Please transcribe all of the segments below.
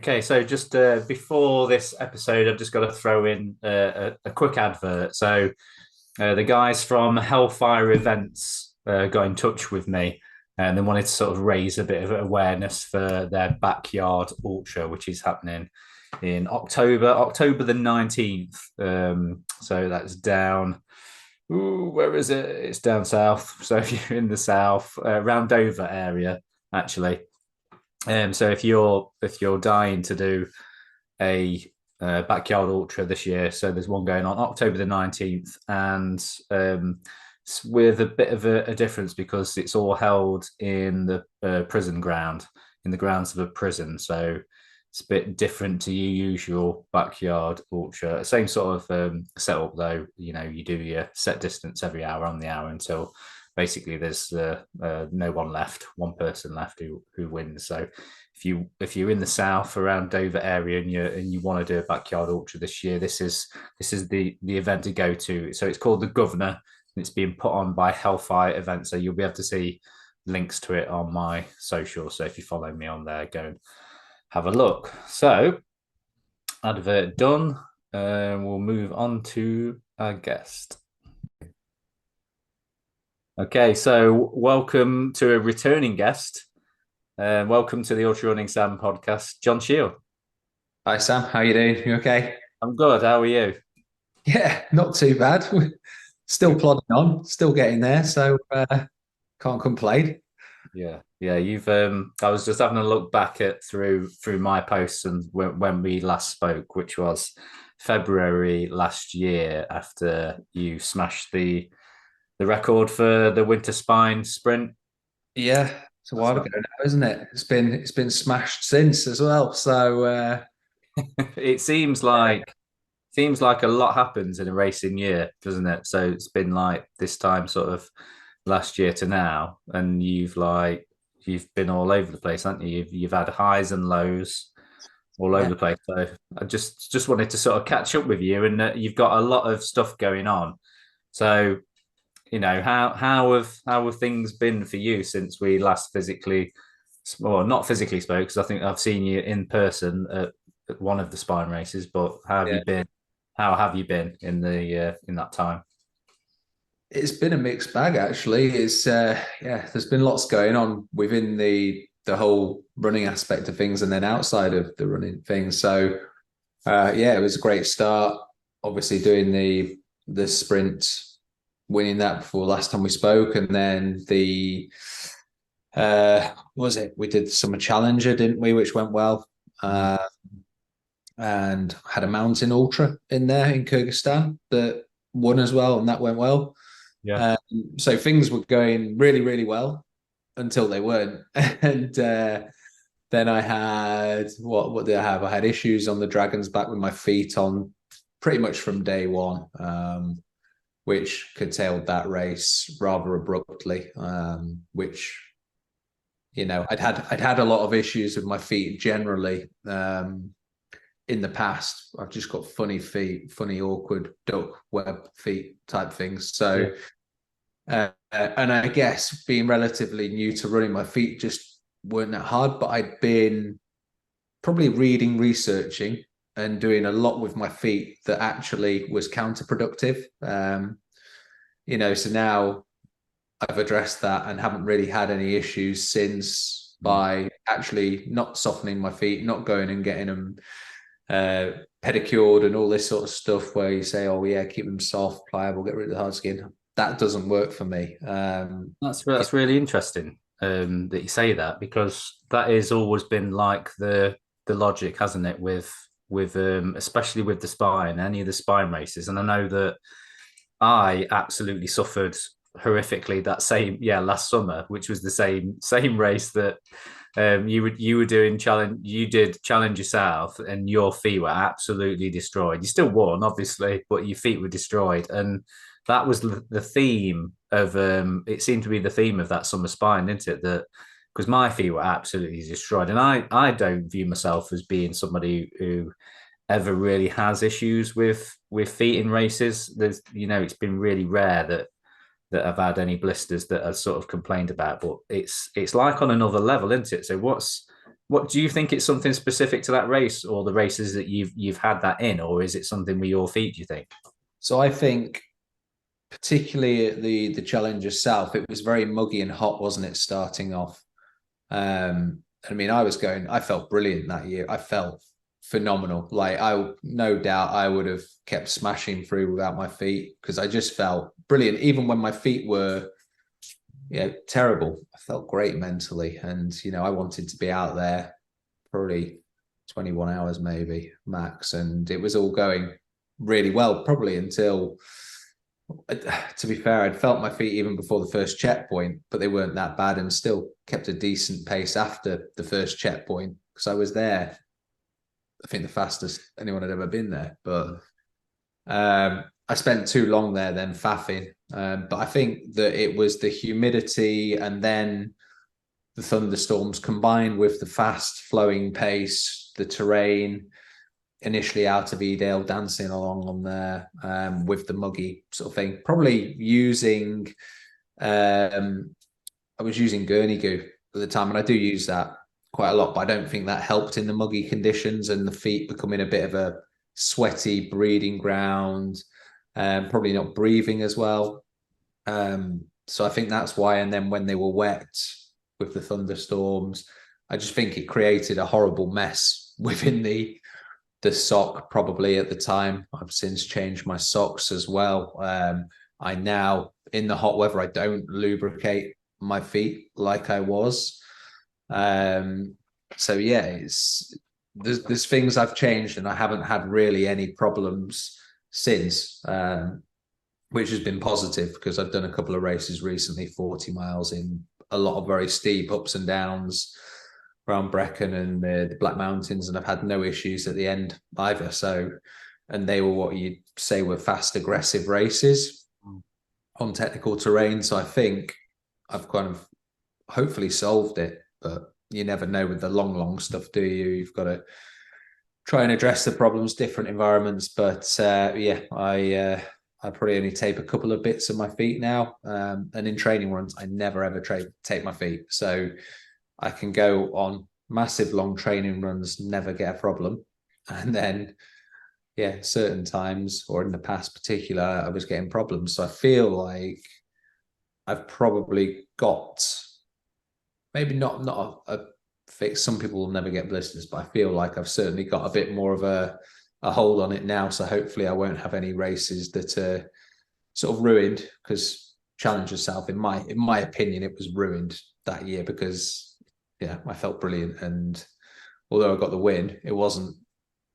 Okay, so just before this episode, I've just got to throw in a quick advert. So the guys from Hellfire Events got in touch with me, and they wanted to sort of raise a bit of awareness for their backyard ultra, which is happening in October the 19th. So that's down. Ooh, where is it? It's down south. So if you're in the south, around Dover area, actually. So if you're dying to do a backyard ultra this year, so there's one going on October the 19th, and it's with a bit of a difference because it's all held in the prison ground, in the grounds of a prison. So it's a bit different to your usual backyard ultra. Same sort of setup though. You do your set distance every hour on the hour until basically there's no one person left who wins. So if you're in the south around Dover area and you want to do a backyard ultra this year, this is the event to go to. So it's called the Governor, and it's being put on by Hellfire Events. So you'll be able to see links to it on my social. So if you follow me on there, go and have a look. So advert done. We'll move on to our guest. Okay, so welcome to a returning guest. Welcome to the Ultra Running Sam podcast, Jon Shield. Hi Sam, how you doing? You okay? I'm good. How are you? Yeah, not too bad. We're still plodding on, still getting there, so can't complain. Yeah. You've. I was just having a look back at through my posts and when we last spoke, which was February last year, after you smashed the record for the Winter Spine Sprint. Yeah, it's a while ago now, isn't it? It's been smashed since as well. So It seems like a lot happens in a racing year, doesn't it? So it's been like this time sort of last year to now, and you've been all over the place, haven't you? You've had highs and lows all over yeah, the place. So I just wanted to sort of catch up with you, and you've got a lot of stuff going on. So how have things been for you since we last physically, or not physically spoke? Because I think I've seen you in person at one of the spine races, but how have yeah. you been? How have you been in that time? It's been a mixed bag actually. It's yeah, there's been lots going on within the whole running aspect of things and then outside of the running things. So yeah, it was a great start. Obviously doing the sprint, winning that before last time we spoke, and then the what was it? We did Summer Challenger, didn't we? Which went well. And had a mountain ultra in there in Kyrgyzstan that won as well, and that went well. Yeah. Um, so things were going really, really well until they weren't. And then I had what did I have? I had issues on the Dragon's Back with my feet on pretty much from day one, which curtailed that race rather abruptly. Which I'd had a lot of issues with my feet generally. In the past, I've just got funny feet, funny, awkward duck web feet type things. So, and I guess being relatively new to running, my feet just weren't that hard, but I'd been probably reading, researching, and doing a lot with my feet that actually was counterproductive. So now I've addressed that and haven't really had any issues since by actually not softening my feet, not going and getting them pedicured and all this sort of stuff where you say, oh yeah, keep them soft, pliable, get rid of the hard skin. That doesn't work for me. That's really interesting that you say that, because that has always been like the logic, hasn't it, with especially with the spine, any of the spine races. And I know that I absolutely suffered horrifically that same last summer, which was the same race that you were doing challenge. You did Challenger South, and your feet were absolutely destroyed. You still won, obviously, but your feet were destroyed, and that was the theme of. It seemed to be the theme of that summer spine, didn't it? That because my feet were absolutely destroyed, and I don't view myself as being somebody who ever really has issues with feet in races. It's been really rare that I've had any blisters that I've sort of complained about, but it's like on another level, isn't it? So What do you think? It's something specific to that race, or the races that you've had that in, or is it something with your feet? Do you think? So I think, particularly at the Challenger South, it was very muggy and hot, wasn't it, starting off? I mean, I felt brilliant that year. I felt phenomenal. Like, no doubt I would have kept smashing through without my feet, because I just felt brilliant. Even when my feet were, terrible, I felt great mentally. And, I wanted to be out there probably 21 hours, maybe max. And it was all going really well, probably until, to be fair, I'd felt my feet even before the first checkpoint, but they weren't that bad, and still kept a decent pace after the first checkpoint, because I was there, I think, the fastest anyone had ever been there. But I spent too long there then faffing. But I think that it was the humidity and then the thunderstorms combined with the fast flowing pace, the terrain, initially out of Edale, dancing along on there, with the muggy sort of thing. Probably I was using Gurney Goo at the time, and I do use that quite a lot, but I don't think that helped in the muggy conditions and the feet becoming a bit of a sweaty breeding ground, probably not breathing as well. So I think that's why. And then when they were wet with the thunderstorms, I just think it created a horrible mess within the sock, probably at the time. I've since changed my socks as well. I now, in the hot weather, I don't lubricate my feet like I was. So yeah, there's things I've changed, and I haven't had really any problems since, which has been positive, because I've done a couple of races recently, 40 miles in a lot of very steep ups and downs around Brecon and the Black Mountains, and I've had no issues at the end either. So, and they were what you'd say were fast, aggressive races on technical terrain. So I think I've kind of hopefully solved it, but you never know with the long stuff, do you? You've got to try and address the problems, different environments. But I probably only tape a couple of bits of my feet now. And in training runs, I never ever tape my feet. So I can go on massive long training runs, never get a problem. And then, certain times, or in the past particular, I was getting problems. So I feel like I've probably got, maybe not a fix. Some people will never get blisters, but I feel like I've certainly got a bit more of a hold on it now. So hopefully I won't have any races that are sort of ruined, because Challenger South, in my opinion, it was ruined that year, because I felt brilliant. And although I got the win, it wasn't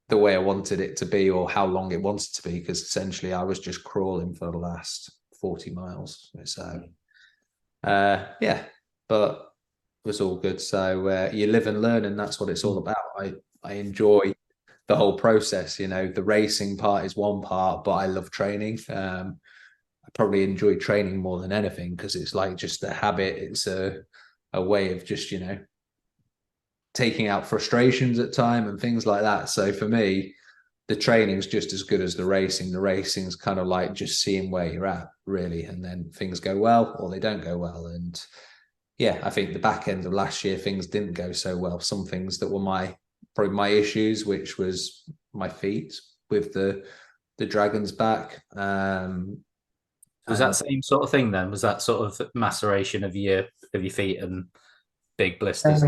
the way I wanted it to be, or how long it wanted to be, because essentially I was just crawling for the last 40 miles. So, but it was all good. So you live and learn, and that's what it's all about. I enjoy the whole process. The racing part is one part, but I love training. I probably enjoy training more than anything, because it's like just a habit. It's a way of just, taking out frustrations at time and things like that. So for me, the training's just as good as the racing. The racing's kind of like just seeing where you're at, really, and then things go well or they don't go well. And I think the back end of last year, things didn't go so well. Some things that were probably my issues, which was my feet with the Dragon's back. Was that same sort of thing then? Was that sort of maceration of your feet and big blisters?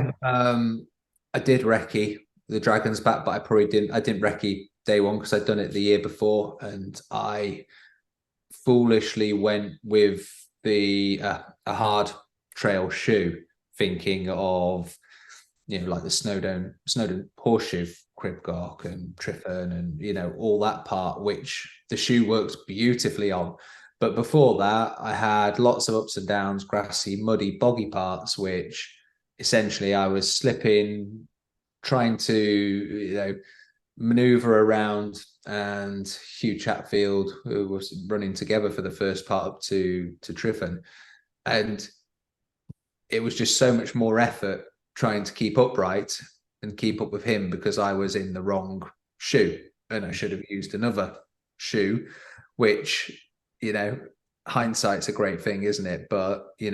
I did recce the Dragon's back, but I didn't recce day one, because I'd done it the year before, and I foolishly went with a hard trail shoe, thinking of like the Snowdon horseshoe, Cribgoch and Triffern, and all that part, which the shoe works beautifully on. But before that, I had lots of ups and downs, grassy, muddy, boggy parts, which essentially I was slipping, trying to maneuver around. And Hugh Chatfield, who was running together for the first part up to Triffern, and it was just so much more effort trying to keep upright and keep up with him, because I was in the wrong shoe, and I should have used another shoe, which, hindsight's a great thing, isn't it? But, it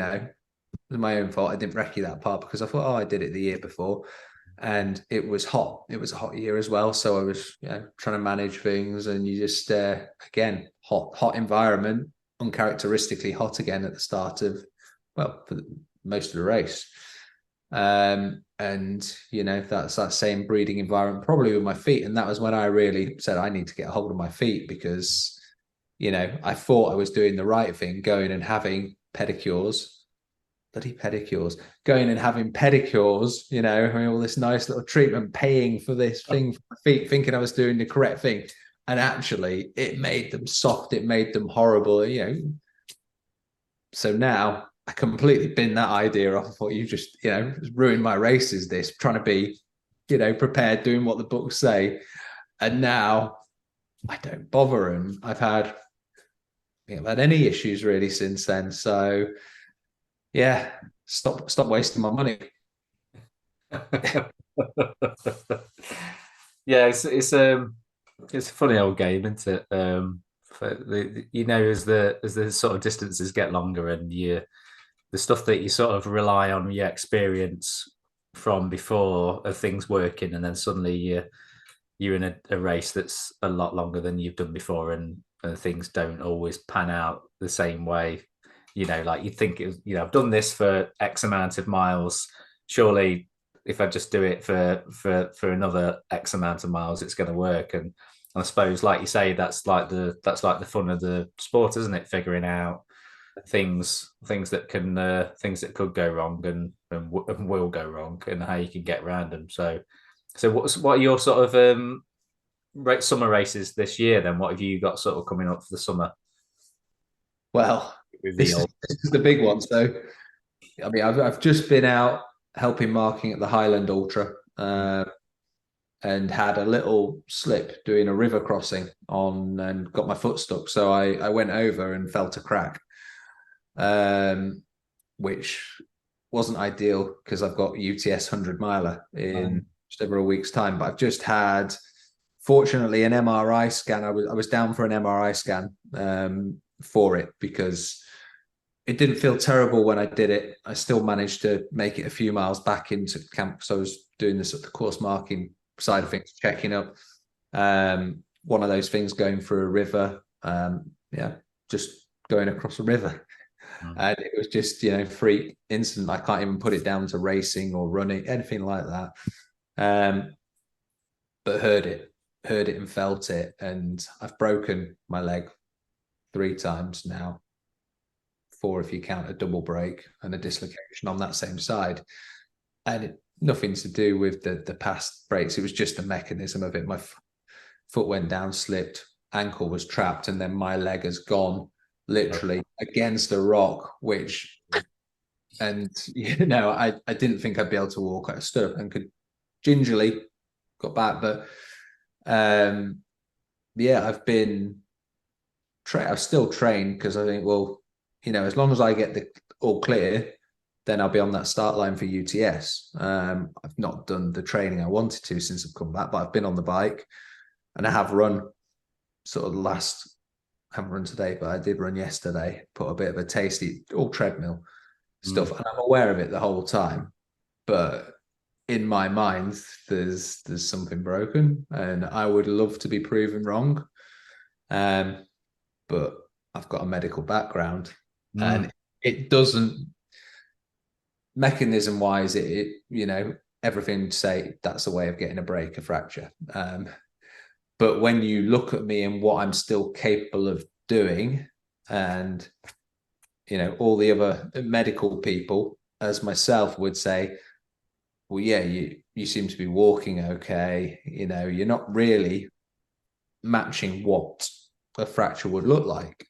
was my own fault. I didn't recce that part, because I thought, I did it the year before. and it was hot. It was a hot year as well, so I was trying to manage things, and you just again hot environment, uncharacteristically hot again at the start of for most of the race. And that's that same breeding environment probably with my feet, and that was when I really said I need to get a hold of my feet, because I thought I was doing the right thing, going and having bloody pedicures, going and having pedicures, all this nice little treatment, paying for this thing for my feet, thinking I was doing the correct thing. And actually it made them soft, it made them horrible, So now I completely bin that idea off. I thought you just, ruined my races, this trying to be, prepared, doing what the books say. And now I don't bother. And I've had any issues really since then. So yeah, stop wasting my money. Yeah, it's a funny old game, isn't it? As the sort of distances get longer, and the stuff that you sort of rely on your experience from before of things working, and then suddenly you're in a race that's a lot longer than you've done before, and things don't always pan out the same way. Like you'd think, I've done this for X amount of miles. Surely, if I just do it for another X amount of miles, it's going to work. And I suppose, like you say, that's like the fun of the sport, isn't it? Figuring out things that could go wrong and will go wrong, and how you can get around them. So what are your sort of summer races this year? Then what have you got sort of coming up for the summer? Well, this is the big one. So, I mean, I've just been out helping marking at the Highland Ultra, and had a little slip doing a river crossing and got my foot stuck. So I went over and felt a crack, which wasn't ideal because I've got UTS 100 miler in just over a week's time. But I've just had, fortunately, an MRI scan. I was down for an MRI scan for it, because it didn't feel terrible when I did it. I still managed to make it a few miles back into camp. So I was doing this at the course marking side of things, checking up. One of those things going through a river, just going across a river. And it was just, freak incident. I can't even put it down to racing or running, anything like that. But heard it and felt it. And I've broken my leg 3 times now. 4 if you count a double break and a dislocation on that same side. And nothing to do with the past breaks. It was just the mechanism of it. My foot went down, slipped, ankle was trapped, and then my leg has gone literally against a rock, and I didn't think I'd be able to walk. I stood up and could gingerly got back. But I've still trained, because I think, well, as long as I get the all clear, then I'll be on that start line for UTS. I've not done the training I wanted to since I've come back, but I've been on the bike, and I have run sort of I haven't run today, but I did run yesterday, put a bit of a tasty, all treadmill stuff. And I'm aware of it the whole time, but in my mind, there's something broken, and I would love to be proven wrong. But I've got a medical background, and it doesn't, mechanism wise, everything say that's a way of getting a break, a fracture. But when you look at me and what I'm still capable of doing, and all the other medical people as myself would say, well, yeah, you seem to be walking okay, you're not really matching what a fracture would look like.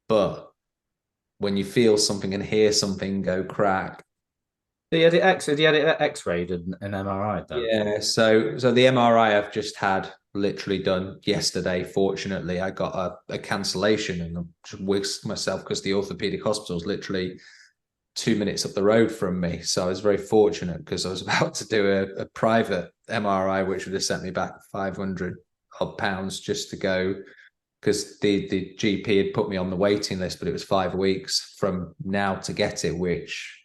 But when you feel something and hear something go crack. He had it X-rayed and MRI then? Yeah, so the MRI I've just had literally done yesterday. Fortunately, I got a cancellation, and I just whisked myself because the orthopedic hospital is literally 2 minutes up the road from me. So I was very fortunate, because I was about to do a private MRI, which would have sent me back 500 odd pounds just to go, because the GP had put me on the waiting list, but it was 5 weeks from now to get it, which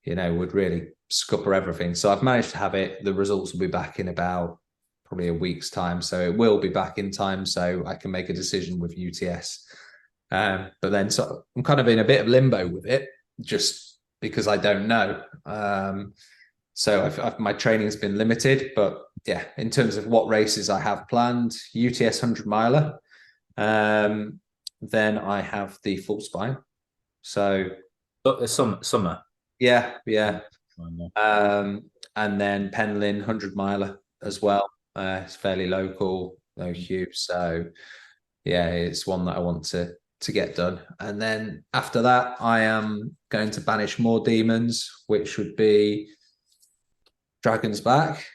would really scupper everything. So I've managed to have it. The results will be back in about probably a week's time. So it will be back in time so I can make a decision with UTS. But then so I'm kind of in a bit of limbo with it just because I don't know. So my training's been limited, but yeah, in terms of what races I have planned, UTS 100 miler. Then I have the full spine. So summer. yeah. And then Penlyn 100 miler as well. It's fairly local, no queue. So yeah, it's one that I want to get done. And then after that, I am going to banish more demons, which would be Dragon's Back,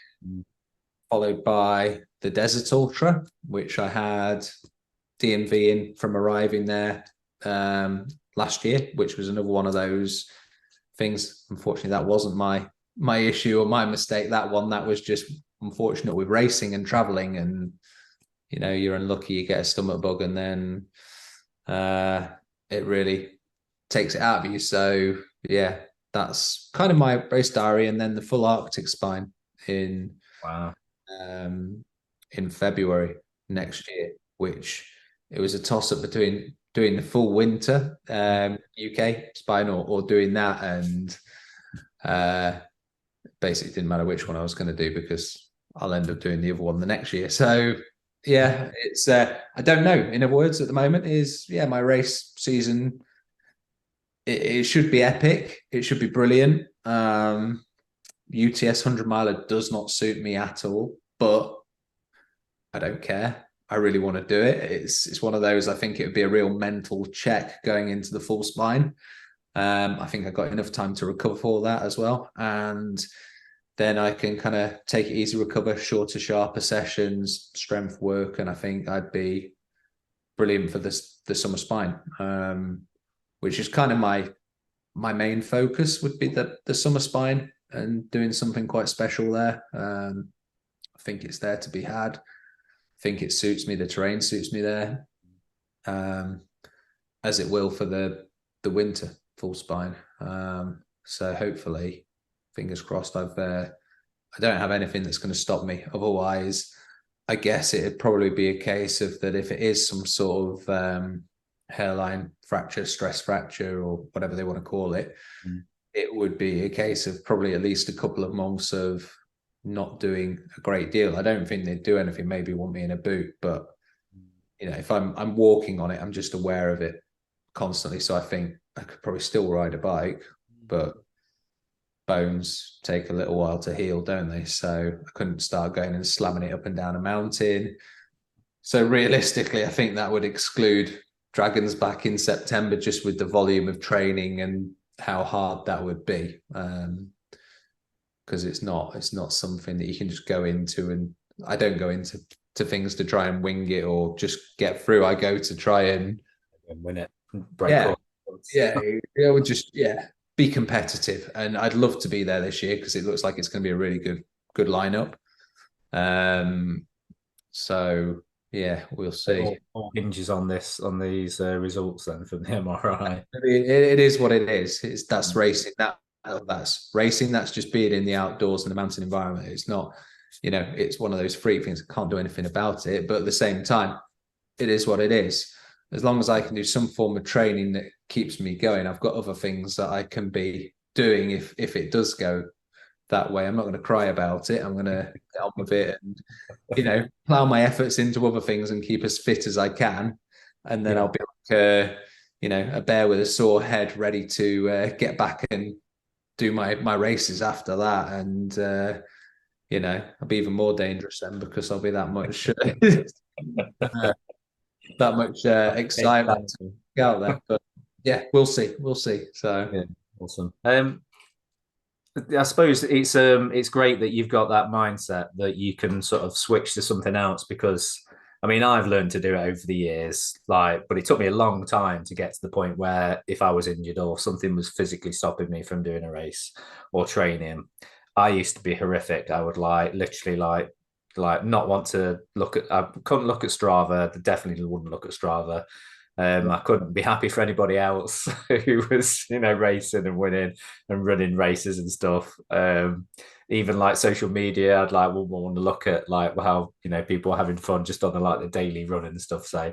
followed by the Desert Ultra, which I had DMV in from arriving there last year, which was another one of those things. Unfortunately, that wasn't my issue or my mistake. That was just unfortunate with racing and traveling, and you're unlucky, you get a stomach bug, and then it really takes it out of you. So yeah, that's kind of my race diary. And then the full Arctic spine in in February next year, which it was a toss up between doing the full winter UK spine or doing that, and basically didn't matter which one I was going to do because I'll end up doing the other one the next year. So yeah, it's I don't know. In other words, at the moment is my race season. It should be epic. It should be brilliant. UTS 100 miler does not suit me at all, but I don't care. I really want to do it. It's one of those. I think it would be a real mental check going into the full spine. I think I got enough time to recover for that as well, and then I can kind of take it easy, recover, shorter, sharper sessions, strength work, and I think I'd be brilliant for the summer spine, which is kind of my main focus would be the summer spine and doing something quite special there. I think it's there to be had. I think it suits me. The terrain suits me there, as it will for the winter full spine. So hopefully, fingers crossed, I don't have anything that's going to stop me. Otherwise, I guess it'd probably be a case of that if it is some sort of hairline fracture, stress fracture, or whatever they want to call it, it would be a case of probably at least a couple of months of not doing a great deal. I don't think they'd do anything, maybe want me in a boot, but if I'm walking on it, I'm just aware of it constantly. So I think I could probably still ride a bike, but bones take a little while to heal, don't they? So I couldn't start going and slamming it up and down a mountain. So realistically, I think that would exclude Dragon's Back in September, just with the volume of training and how hard that would be. Because it's not something that you can just go into, and I don't go into things to try and wing it or just get through. I go to try and win it, break it would just be competitive, and I'd love to be there this year because it looks like it's going to be a really good lineup. So yeah, we'll see. All hinges on these results then from the MRI. It is what it is. That's racing. That's racing. That's just being in the outdoors and the mountain environment. It's not, it's one of those freak things. I can't do anything about it. But at the same time, it is what it is. As long as I can do some form of training that keeps me going, I've got other things that I can be doing if it does go that way. I'm not going to cry about it. I'm going to get on with it and, plow my efforts into other things and keep as fit as I can. And then I'll be like, a bear with a sore head ready to get back and do my races after that. And, I'll be even more dangerous then because I'll be that much excitement to get out there. But yeah, we'll see. So yeah, awesome. I suppose it's great that you've got that mindset that you can sort of switch to something else, because I mean, I've learned to do it over the years, but it took me a long time to get to the point where if I was injured or something was physically stopping me from doing a race or training, I used to be horrific. I would literally not want to look at. I couldn't look at Strava. Definitely wouldn't look at Strava. I couldn't be happy for anybody else who was, racing and winning and running races and stuff. Even like social media, I'd like want to look at like how people are having fun just on the daily run and stuff. So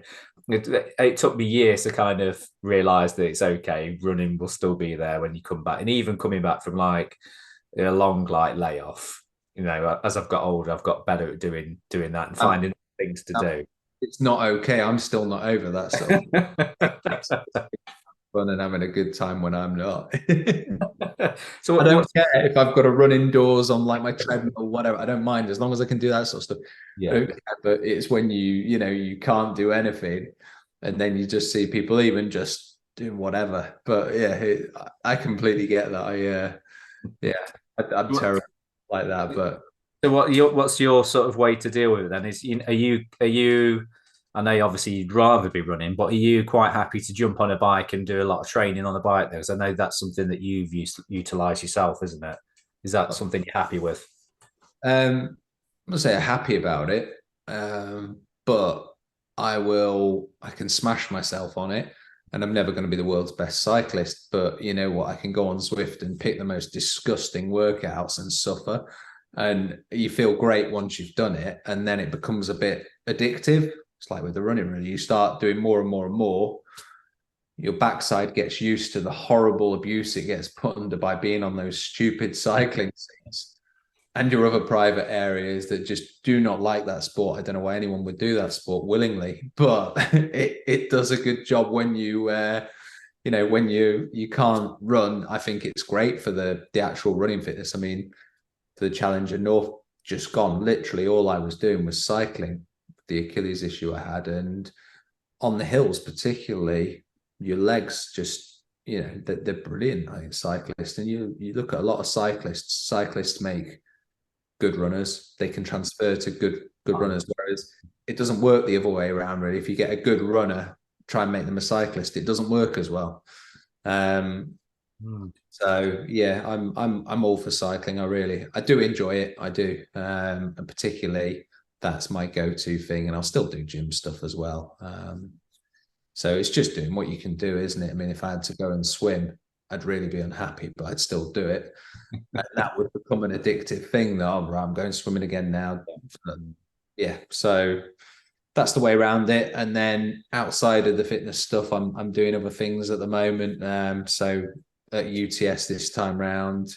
it took me years to kind of realize that it's okay. Running will still be there when you come back, and even coming back from like a long layoff. As I've got older, I've got better at doing that and finding things to do. It's not okay. I'm still not over that stuff. Fun and having a good time when I'm not. So I don't care if I've got to run indoors on like my treadmill or whatever. I don't mind as long as I can do that sort of stuff. Yeah. Okay, but it's when you can't do anything, and then you just see people even just doing whatever. But yeah, I completely get that. I'm terrible like that. But so what's your sort of way to deal with it then? Are you? I know obviously you'd rather be running, but are you quite happy to jump on a bike and do a lot of training on the bike there? Because I know that's something that you've utilized yourself, isn't it? Is that something you're happy with? I'm not say I'm happy about it, but I can smash myself on it, and I'm never going to be the world's best cyclist. But you know what? I can go on Swift and pick the most disgusting workouts and suffer, and you feel great once you've done it, and then it becomes a bit addictive. It's like with the running, really. You start doing more and more and more. Your backside gets used to the horrible abuse it gets put under by being on those stupid cycling scenes and your other private areas that just do not like that sport. I don't know why anyone would do that sport willingly, but it does a good job when when you can't run. I think it's great for the actual running fitness. I mean, for the Challenger North just gone, literally all I was doing was cycling, the Achilles issue I had, and on the hills particularly, your legs just they're brilliant. I think cyclists, and you look at a lot of cyclists make good runners. They can transfer to good runners, whereas it doesn't work the other way around. Really, if you get a good runner, try and make them a cyclist, it doesn't work as well. So yeah, I'm all for cycling. I do enjoy it. I do, and particularly that's my go-to thing. And I'll still do gym stuff as well. So it's just doing what you can do, isn't it? I mean, if I had to go and swim, I'd really be unhappy, but I'd still do it. And that would become an addictive thing. That I'm going swimming again now. Yeah, so that's the way around it. And then outside of the fitness stuff, I'm doing other things at the moment. So at UTS this time round,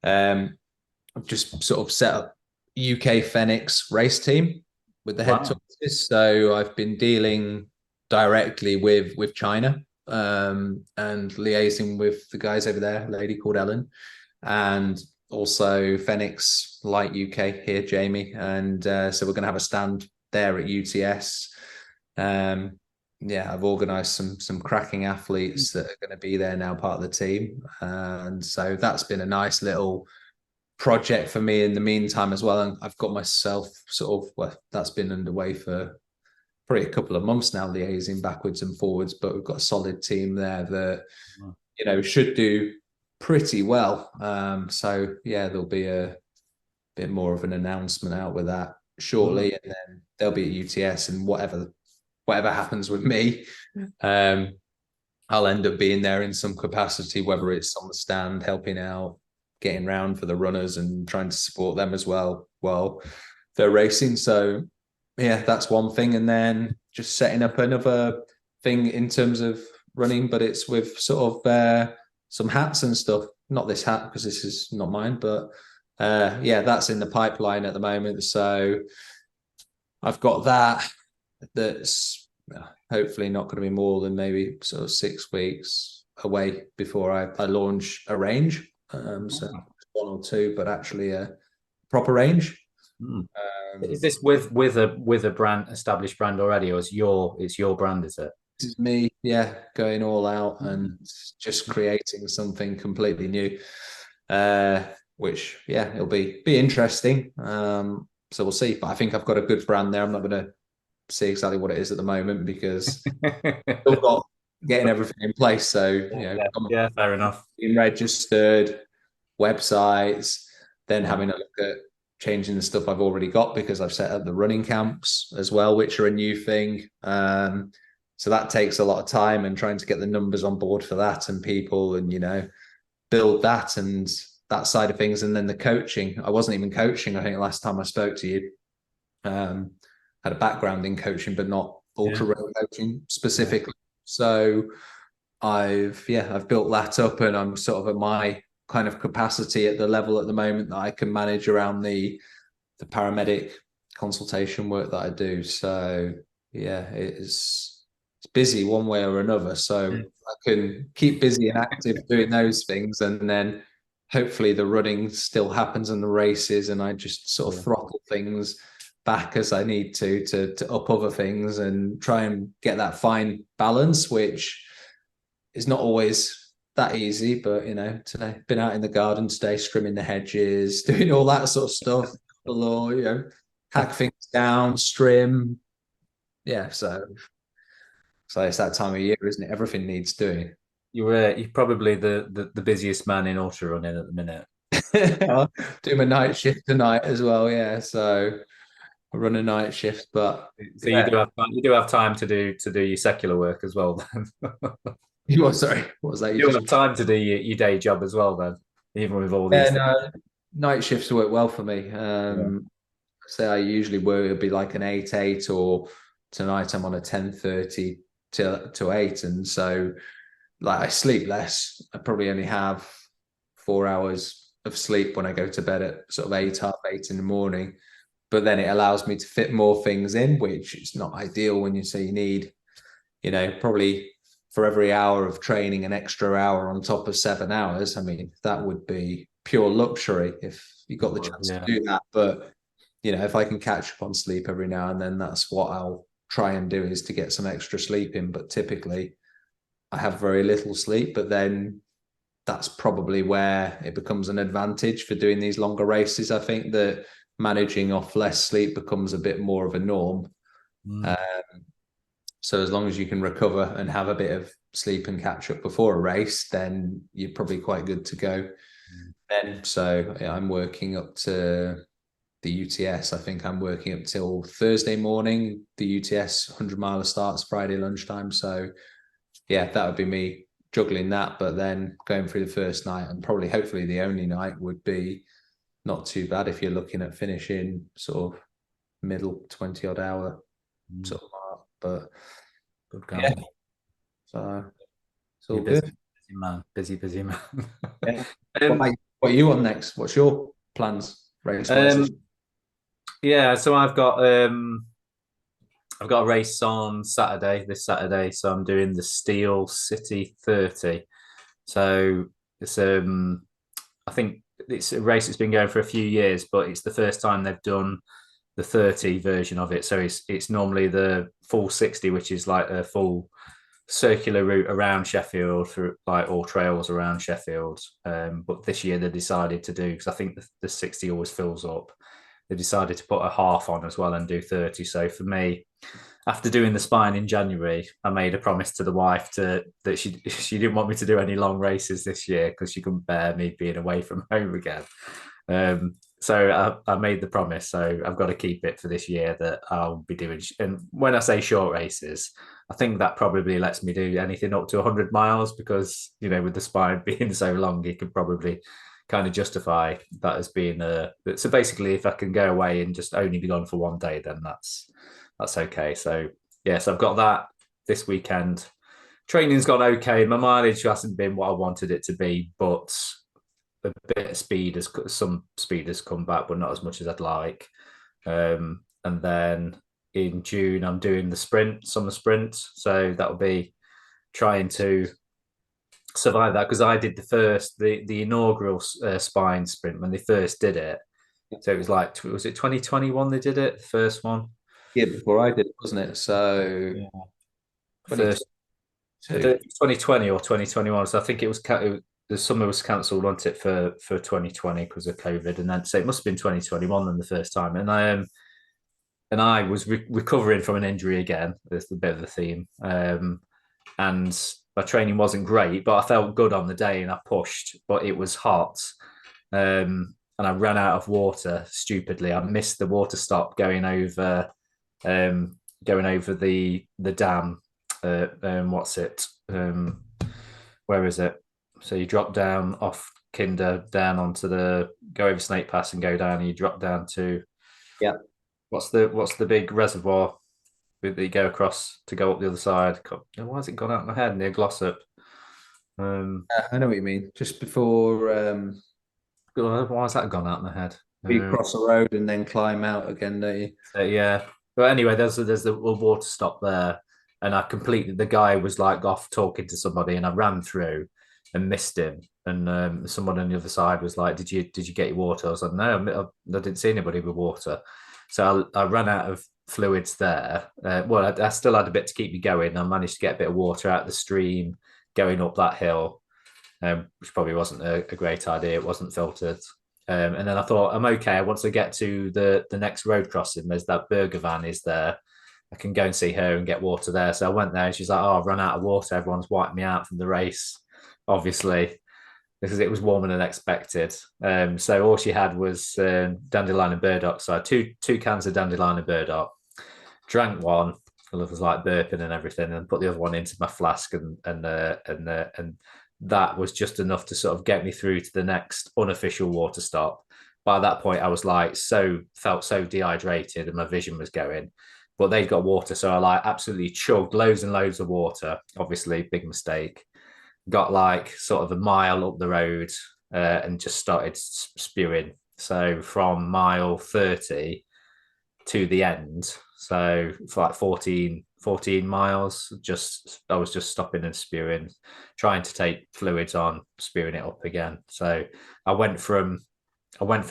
I've just sort of set up UK FENIX race team with the head tortoises. So I've been dealing directly with China and liaising with the guys over there, a lady called Ellen, and also FENIX Light UK here, Jamie. And so we're going to have a stand there at UTS. I've organised some cracking athletes that are going to be there now, part of the team. And so that's been a nice little project for me in the meantime as well. And I've got myself that's been underway for probably a couple of months now, liaising backwards and forwards, but we've got a solid team there that, should do pretty well. So yeah, there'll be a bit more of an announcement out with that shortly, and then they'll be at UTS, and whatever happens with me, I'll end up being there in some capacity, whether it's on the stand, helping out, getting round for the runners and trying to support them as well while they're racing. So yeah, that's one thing. And then just setting up another thing in terms of running, but it's with sort of some hats and stuff. Not this hat, because this is not mine, but that's in the pipeline at the moment. So I've got that's hopefully not going to be more than maybe sort of 6 weeks away before I launch a range. So one or two, but actually a proper range. Is this with a brand, established brand already, or it's your brand? Is it? This is me, going all out and just creating something completely new, which it'll be interesting. So we'll see. But I think I've got a good brand there. I'm not going to say exactly what it is at the moment because I've got getting everything in place. So fair enough. Being registered, websites, then having a look at changing the stuff I've already got because I've set up the running camps as well, which are a new thing. So that takes a lot of time and trying to get the numbers on board for that and people and, build that and that side of things. And then the coaching. I wasn't even coaching, I think, last time I spoke to you. Had a background in coaching, but not ultra running coaching specifically. So I've built that up, and I'm sort of at my kind of capacity at the level at the moment that I can manage around the paramedic consultation work that I do. So yeah, it's busy one way or another. So I can keep busy and active doing those things, and then hopefully the running still happens and the races, and I just sort of throttle things back as I need to up other things and try and get that fine balance, which is not always that easy. But today been out in the garden today, trimming the hedges, doing all that sort of stuff. Below, hack things down, trim. Yeah, so it's that time of year, isn't it? Everything needs doing. You're probably the busiest man in ultra running at the minute. I'll do my night shift tonight as well. Yeah, so I run a night shift, but So you do have time to do your secular work as well. Then you are sorry. What was that? you do have time to do your day job as well. Then even with all these Yeah, things. no, night shifts work well for me. Yeah. Say I usually work, it'd be like an 8-8, or tonight I'm on a 10:30 to 8. And so like I sleep less. I probably only have 4 hours of sleep when I go to bed at sort of 8, half 8 in the morning. But then it allows me to fit more things in, which is not ideal when you say you need, probably for every hour of training, an extra hour on top of 7 hours. I mean, that would be pure luxury if you got the chance to do that. But if I can catch up on sleep every now and then, that's what I'll try and do, is to get some extra sleep in. But typically I have very little sleep, but then that's probably where it becomes an advantage for doing these longer races. I think that managing off less sleep becomes a bit more of a norm. So as long as you can recover and have a bit of sleep and catch up before a race, then you're probably quite good to go. Then, so I'm working up to the UTS. I think I'm working up till Thursday morning. The UTS 100-miler starts Friday lunchtime. So yeah, that would be me juggling that. But then going through the first night, and probably hopefully the only night, would be not too bad if you're looking at finishing sort of middle 20 odd hour sort of mark. But yeah, so it's all good. Busy man, busy man. Yeah. um, What are you on next? What's your plans race wise? yeah, so I've got a race on Saturday, this Saturday. So I'm doing the Steel City 30. So it's I think it's a race that's been going for a few years, but it's the first time they've done the 30 version of it. So it's normally the full 60, which is like a full circular route around Sheffield through like all trails around Sheffield. But this year they decided to do, because I think the 60 always fills up. They decided to put a half on as well and do 30. So for me, after doing the spine in January, I made a promise to the wife that she didn't want me to do any long races this year because she couldn't bear me being away from home again. So I made the promise. So I've got to keep it for this year that I'll be doing. And when I say short races, I think that probably lets me do anything up to 100 miles because, with the spine being so long, you could probably kind of justify that as being so basically if I can go away and just only be gone for one day, then that's okay. So yes, I've got that this weekend. Training's gone okay. My mileage hasn't been what I wanted it to be, but a bit of some speed has come back, but not as much as I'd like. And then in June, I'm doing the summer sprint. So that'll be trying to survive that, because I did the inaugural spine sprint when they first did it. So it was like, was it 2021 they did it, the first one? Yeah, before I did it, wasn't it? So Yeah. First, 2020 or 2021. So I think the summer was cancelled, wasn't it, for 2020 because of COVID, and then so it must have been 2021 then the first time. And I was recovering from an injury again. There's a bit of the theme, and my training wasn't great, but I felt good on the day and I pushed, but it was hot. And I ran out of water stupidly. I missed the water stop going over the dam what's it? Where is it? So you drop down off Kinder down onto the go over Snake Pass and go down, and you drop down to Yeah. what's the big reservoir that you go across to go up the other side? Why has it gone out of my head near Glossop? I know what you mean. Just before Why has that gone out of my head? you cross the road and then climb out again, don't you? So, yeah. But anyway, there's the water stop there, and I completely the guy was like off talking to somebody, and I ran through and missed him. And someone on the other side was like, "Did you get your water?" I was like, "No, I didn't see anybody with water." So I ran out of fluids there. Well, I still had a bit to keep me going. I managed to get a bit of water out of the stream going up that hill, which probably wasn't a great idea. It wasn't filtered. And then I thought, I'm okay. Once I get to the next road crossing, there's that burger van is there. I can go and see her and get water there. So I went there and she's like, "Oh, I've run out of water. Everyone's wiped me out from the race, obviously, because it was warmer than expected." So all she had was dandelion and burdock. So I had two cans of dandelion and burdock, drank one. I was like burping and everything, and put the other one into my flask, and that was just enough to sort of get me through to the next unofficial water stop. By that point, I was like felt so dehydrated, and my vision was going. But they'd got water, so I like absolutely chugged loads and loads of water. Obviously, big mistake. Got like sort of a mile up the road and just started spewing. So from mile 30 to the end, so for like 14 miles, I was just stopping and spewing, trying to take fluids on, spewing it up again. So I went from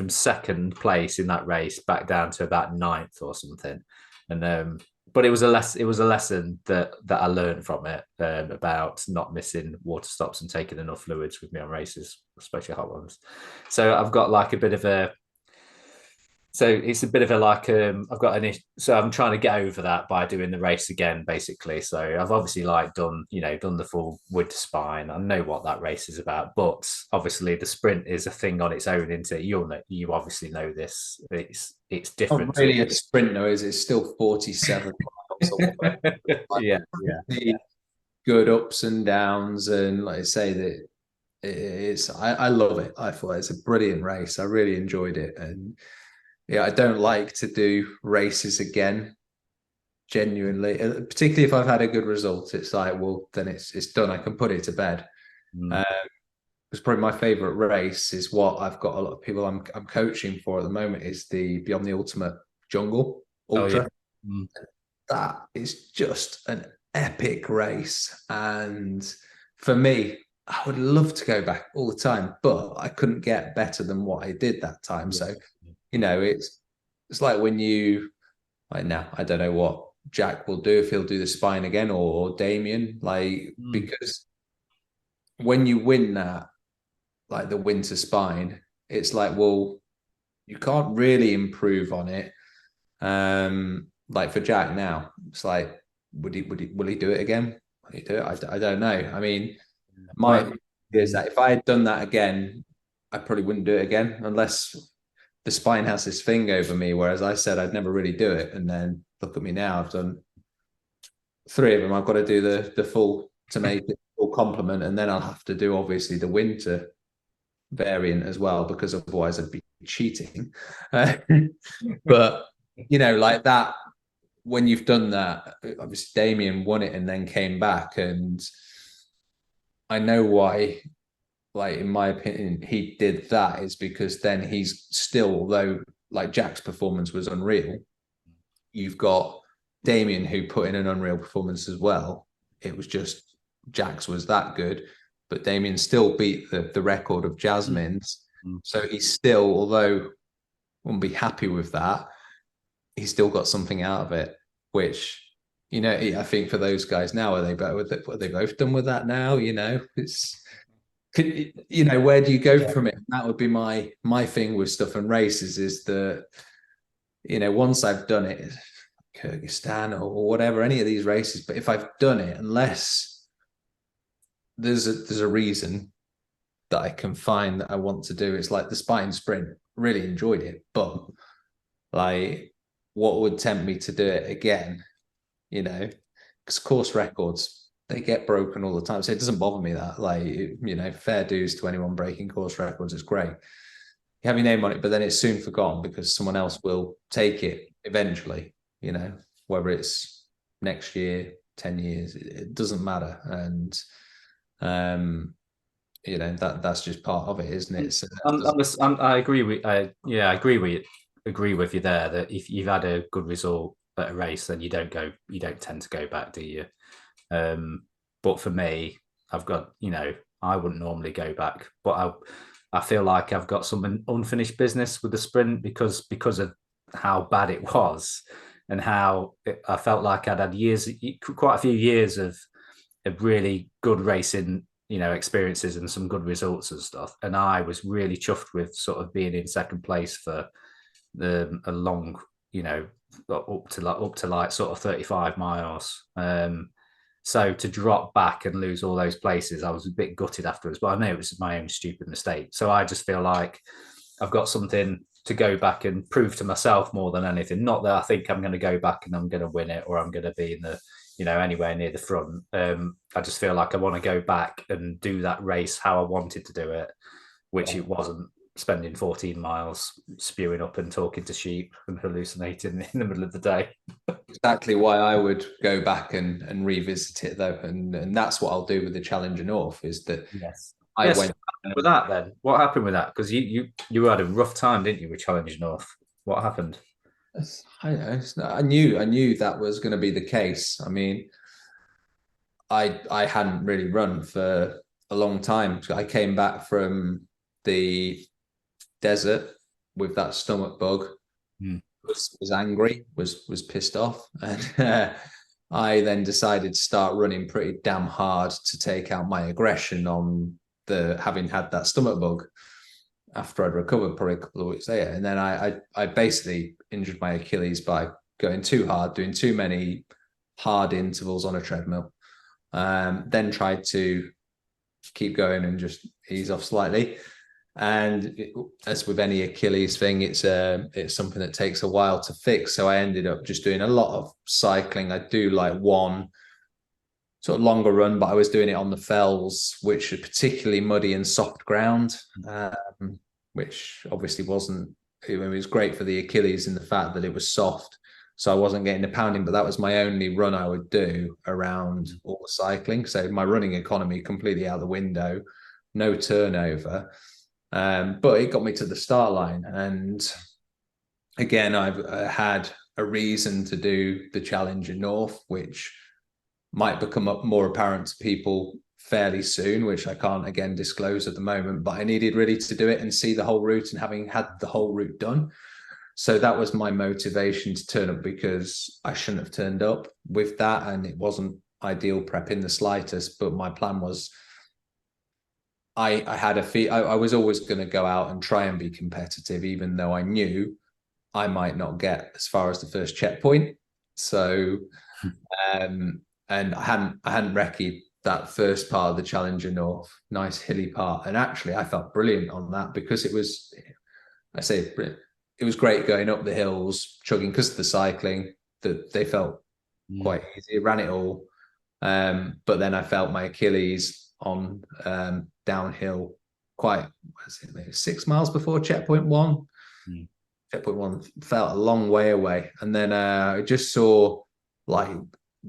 second place in that race back down to about ninth or something. And but it was a lesson that I learned from it, about not missing water stops and taking enough fluids with me on races, especially hot ones. So I've got like a bit of a so it's a bit of a like I've got so I'm trying to get over that by doing the race again, basically. So I've obviously like done the full wood to spine. I know what that race is about, but obviously the sprint is a thing on its own, isn't it? You obviously know this. It's different. Not really a sprint, though, is it? It's still 47 miles. Yeah, yeah. Good ups and downs, and like I say, that I love it. I thought it's a brilliant race. I really enjoyed it, and yeah, I don't like to do races again. Genuinely, particularly if I've had a good result, it's like, well, then it's done. I can put it to bed. It's probably my favorite race is what I've got a lot of people I'm coaching for at the moment is the Beyond the Ultimate Jungle Ultra. Oh, yeah. That is just an epic race, and for me, I would love to go back all the time, but I couldn't get better than what I did that time. So it's like when you like now, I don't know what Jack will do, if he'll do the spine again, or Damien, because when you win that, like the winter spine, it's like, well, you can't really improve on it. Like for Jack now, it's like, will he do it again? Will he do it? I don't know. I mean, my idea is that if I had done that again, I probably wouldn't do it again unless the spine has this thing over me. Whereas I said I'd never really do it, and then look at me now. I've done 3 of them. I've got to do the full to make it full complement, and then I'll have to do obviously the winter variant as well, because otherwise I'd be cheating. But like that, when you've done that, obviously Damien won it and then came back, and I know why, like in my opinion, he did that is because then he's still, although like Jack's performance was unreal, you've got Damien who put in an unreal performance as well. It was just Jack's was that good, but Damien still beat the record of Jasmine's. So he's still, although wouldn't be happy with that, he's still got something out of it, which, I think for those guys now, are they both done with that now? It's, where do you go from it? That would be my thing with stuff and races is that, once I've done it, Kyrgyzstan or whatever, any of these races, but if I've done it, unless there's a reason that I can find that I want to do, it's like the spine sprint, really enjoyed it, but like what would tempt me to do it again, course records, they get broken all the time. So it doesn't bother me that, like, you know, fair dues to anyone breaking course records. It's great. You have your name on it, but then it's soon forgotten because someone else will take it eventually, you know, whether it's next year, 10 years, it doesn't matter. And, you know, that's just part of it, isn't it? So I agree with, yeah, I agree with you there that if you've had a good result at a race, then you don't tend to go back, do you? But for me, I've got, you know, I wouldn't normally go back, but I feel like I've got some unfinished business with the sprint because of how bad it was and how I felt like I'd had quite a few years of really good racing, you know, experiences and some good results and stuff. And I was really chuffed with sort of being in second place for a long, you know, up to like sort of 35 miles. So to drop back and lose all those places, I was a bit gutted afterwards, but I know it was my own stupid mistake. So I just feel like I've got something to go back and prove to myself more than anything. Not that I think I'm going to go back and I'm going to win it or I'm going to be in the, you know, anywhere near the front. I just feel like I want to go back and do that race how I wanted to do it, which it wasn't spending 14 miles spewing up and talking to sheep and hallucinating in the middle of the day. exactly why I would go back and revisit it though, and that's what I'll do with the Challenger North. Is that Yes. I Yes. went With that, then what happened with that? Because you had a rough time, didn't you, with Challenge North? What happened? I know, I knew that was going to be the case. I mean, I hadn't really run for a long time. I came back from the desert with that stomach bug. Mm. Was angry, was pissed off, and I then decided to start running pretty damn hard to take out my aggression on the having had that stomach bug after I'd recovered probably a couple of weeks later. And then I basically injured my Achilles by going too hard, doing too many hard intervals on a treadmill. Then tried to keep going and just ease off slightly. And as with any Achilles thing, it's something that takes a while to fix. So I ended up just doing a lot of cycling. I do like one sort of longer run, but I was doing it on the fells, which are particularly muddy and soft ground, which obviously wasn't. It was great for the Achilles in the fact that it was soft, so I wasn't getting the pounding. But that was my only run I would do around all the cycling. So my running economy completely out the window, no turnover. But it got me to the start line, and again, I've had a reason to do the Challenger North, which might become more apparent to people fairly soon, which I can't again disclose at the moment, but I needed really to do it and see the whole route, and having had the whole route done. So that was my motivation to turn up, because I shouldn't have turned up with that, and it wasn't ideal prep in the slightest. But my plan was, I had I was always going to go out and try and be competitive, even though I knew I might not get as far as the first checkpoint. So and I hadn't recce that first part of the Challenger North, nice hilly part. And actually I felt brilliant on that, because it was, it was great going up the hills, chugging, because of the cycling, that they felt quite easy. I ran it all. But then I felt my Achilles on downhill quite, maybe 6 miles before checkpoint one. Checkpoint one felt a long way away. And then I just saw like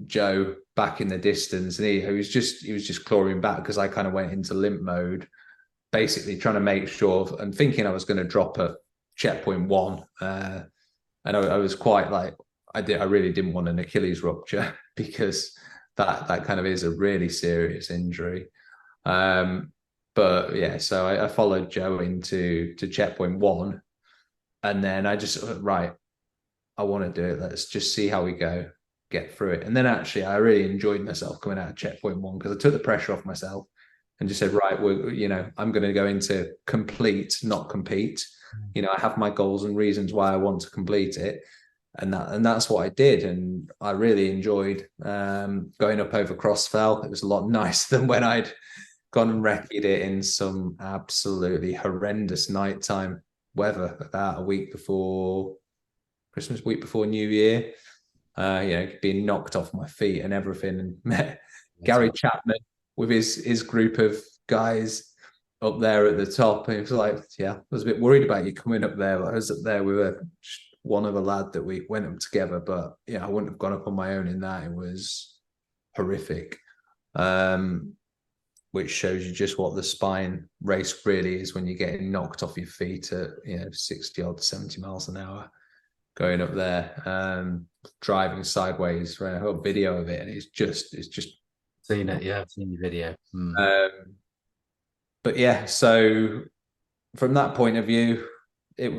Joe back in the distance, and he was just clawing back, because I kind of went into limp mode, basically trying to make sure and thinking I was going to drop at checkpoint one. And I was quite like, I really didn't want an Achilles rupture, because that kind of is a really serious injury. But yeah, so I followed Joe into checkpoint one, and then I just, right, I want to do it. Let's just see how we go, get through it. And then actually, I really enjoyed myself coming out of checkpoint one, because I took the pressure off myself and just said, right, I'm going to go into complete, not compete. I have my goals and reasons why I want to complete it. And that's what I did. And I really enjoyed going up over Crossfell. It was a lot nicer than when I'd gone and wrecked it in some absolutely horrendous nighttime weather about a week before Christmas, week before New Year. being knocked off my feet and everything, and met That's Gary right. Chapman with his group of guys up there at the top. And he was like, yeah, I was a bit worried about you coming up there. I was up there with one other lad that we went up together, but yeah, I wouldn't have gone up on my own in that. It was horrific. Which shows you just what the spine race really is when you're getting knocked off your feet at 60 odd 70 miles an hour going up there, driving sideways. Right, I got a video of it, and it's just Seen it, yeah, I've seen your video. but yeah, so from that point of view, it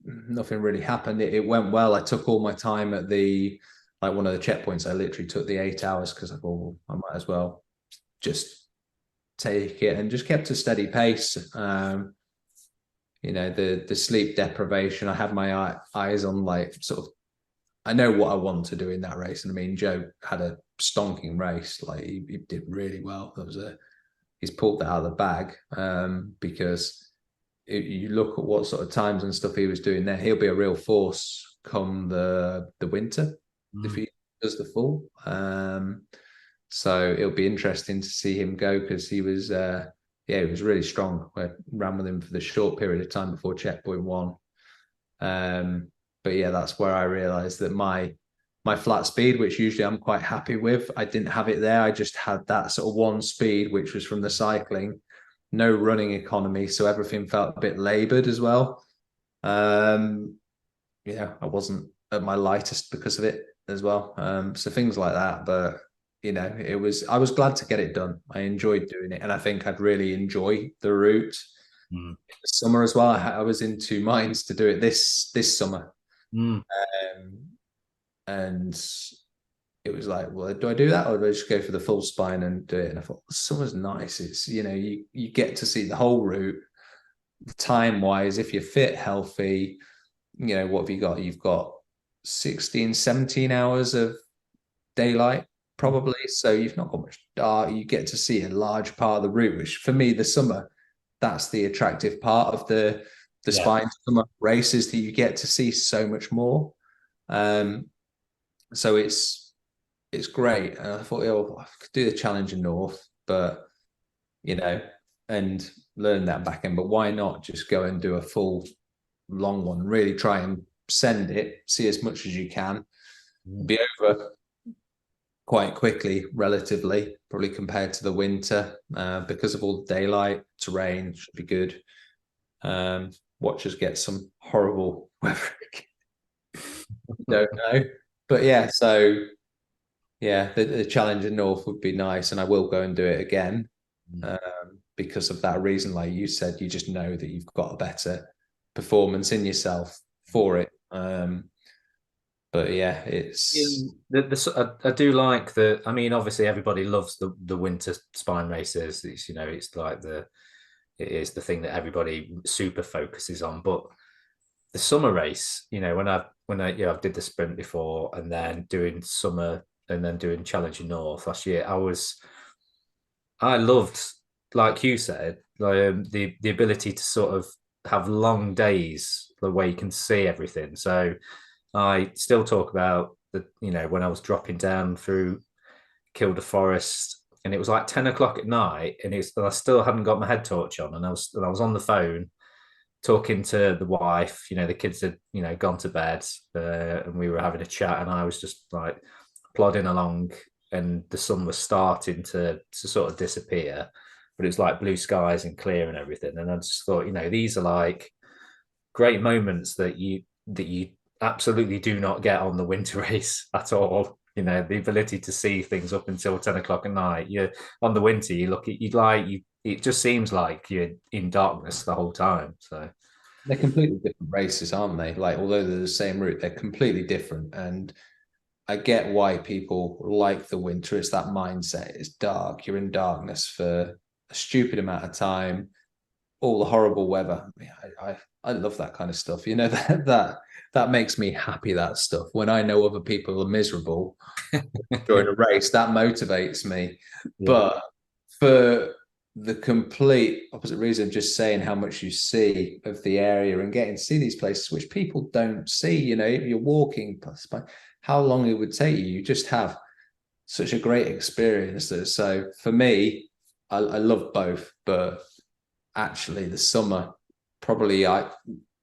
nothing really happened. It went well. I took all my time at the one of the checkpoints. I literally took the 8 hours because I thought, well, I might as well just take it, and just kept a steady pace. The sleep deprivation, I had my eyes on sort of, I know what I want to do in that race. And I mean, Joe had a stonking race. He did really well. He's pulled that out of the bag, because you look at what sort of times and stuff he was doing there. He'll be a real force come the winter if he does the full. So it'll be interesting to see him go, because he was he was really strong. I ran with him for the short period of time before checkpoint 1. But yeah, that's where I realized that my flat speed, which usually I'm quite happy with, I didn't have it there. I just had that sort of one speed, which was from the cycling, no running economy. So everything felt a bit labored as well. I wasn't at my lightest because of it as well. So things like that. But I was glad to get it done. I enjoyed doing it, and I think I'd really enjoy the route in the summer as well. I was in two minds to do it this summer, and it was like, well, do I do that, or do I just go for the full spine and do it? And I thought, summer's nice. It's you get to see the whole route, time wise. If you're fit, healthy, what have you got? You've got 16, 17 hours of daylight probably, so you've not got much dark. You get to see a large part of the route, which for me, the summer, that's the attractive part of the spine summer races, that you get to see so much more. So it's great. And I thought, I could do the Challenger North, but and learn that back end. But why not just go and do a full long one? Really try and send it, see as much as you can, be over quite quickly, relatively, probably compared to the winter, because of all the daylight, terrain should be good. Watch us get some horrible weather. Don't know, but yeah. So yeah, the Challenger North would be nice, and I will go and do it again, because of that reason. Like you said, you just know that you've got a better performance in yourself for it. But yeah, it's I do like the. I mean, obviously, everybody loves the winter spine races. It's like it is the thing that everybody super focuses on. But the summer race, when I I did the sprint before, and then doing summer, and then doing Challenger North last year, I loved, like you said, the ability to sort of have long days, the way you can see everything. So I still talk about when I was dropping down through Kilda Forest, and it was like 10 o'clock at night, and I still hadn't got my head torch on, and I was on the phone talking to the wife. The kids had gone to bed, and we were having a chat, and I was just like plodding along, and the sun was starting to sort of disappear, but it was like blue skies and clear and everything. And I just thought, these are like great moments that you absolutely do not get on the winter race at all. The ability to see things up until 10 o'clock at night. You're on the winter, you look at it just seems like you're in darkness the whole time. So they're completely different races, aren't they? Like, although they're the same route, they're completely different. And I get why people like the winter. It's that mindset. It's dark. You're in darkness for a stupid amount of time. All the horrible weather. I love that kind of stuff. That makes me happy. That stuff. When I know other people are miserable during a race, that motivates me. Yeah. But for the complete opposite reason of just saying how much you see of the area and getting to see these places which people don't see. If you're walking past by, how long it would take you. You just have such a great experience. So for me, I love both, but actually the summer, probably I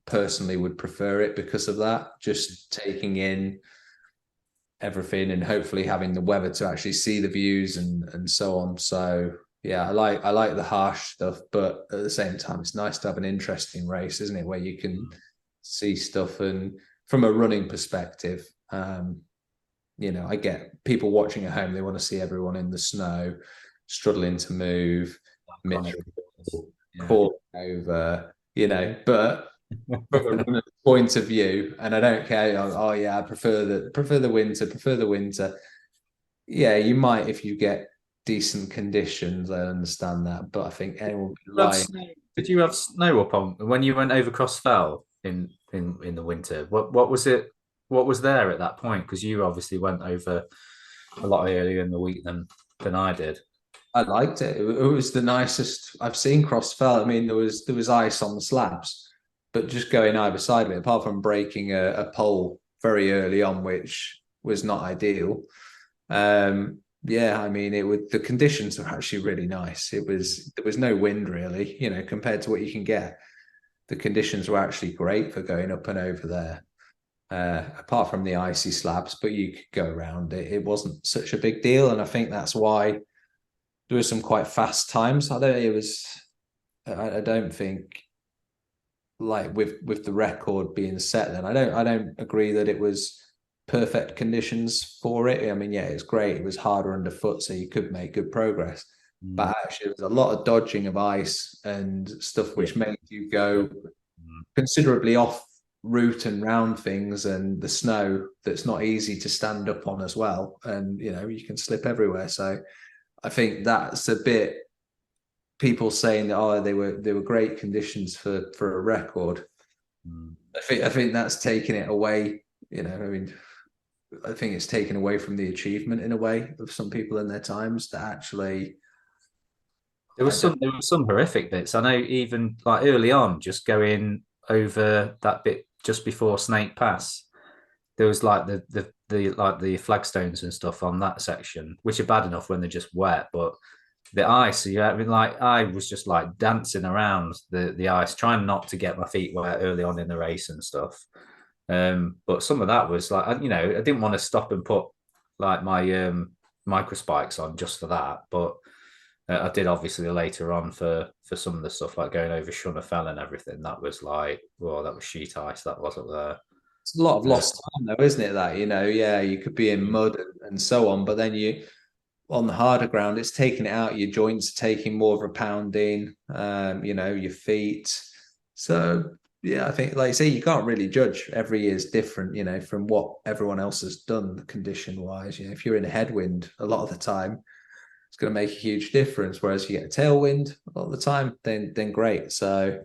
personally would prefer it because of that. Just taking in everything and hopefully having the weather to actually see the views and so on. So yeah, I like the harsh stuff, but at the same time, it's nice to have an interesting race, isn't it? Where you can see stuff, and from a running perspective, I get people watching at home. They want to see everyone in the snow, struggling to move, Iconic. miserable, Yeah. falling over, But from a runner's point of view, and I don't care. Oh yeah, I prefer the winter. Yeah, you might if you get decent conditions. I understand that, but I think anyone would be lying. Did you have snow up on when you went over Crossfell in the winter? What was it? What was there at that point? Because you obviously went over a lot earlier in the week than I did. I liked it. It was the nicest I've seen Crossfell. I mean, there was ice on the slabs, but just going either side of it, apart from breaking a pole very early on, which was not ideal. Yeah, I mean, the conditions were actually really nice. There was no wind really, compared to what you can get. The conditions were actually great for going up and over there. Apart from the icy slabs, but you could go around it. It wasn't such a big deal, and I think that's why there were some quite fast times. I don't think like with the record being set. Then I don't agree that it was perfect conditions for it. I mean, yeah, it's great. It was harder underfoot, so you could make good progress. Mm. But actually, there was a lot of dodging of ice and stuff which made you go considerably off route and round things, and the snow that's not easy to stand up on as well. And you can slip everywhere. So I think that's a bit people saying that they were great conditions for a record. Mm. I think that's taking it away. I mean, I think it's taken away from the achievement in a way of some people in their times that actually. There was some horrific bits. I know even like early on, just going over that bit just before Snake Pass, there was like the flagstones and stuff on that section, which are bad enough when they're just wet, but the ice, yeah, I mean, like I was just like dancing around the ice, trying not to get my feet wet early on in the race and stuff. But some of that was like, I didn't want to stop and put like my micro spikes on just for that, but I did obviously later on for some of the stuff like going over Fell and everything. That was like, well, that was sheet ice. That was up there. It's a lot of lost time though, isn't it? That yeah, you could be in mud and so on, but then you on the harder ground, it's taking it out. Your joints taking more of a pounding. Your feet. So yeah, I think like you say, you can't really judge. Every year is different, from what everyone else has done condition wise. If you're in a headwind a lot of the time, it's going to make a huge difference. Whereas you get a tailwind a lot of the time, then great. So,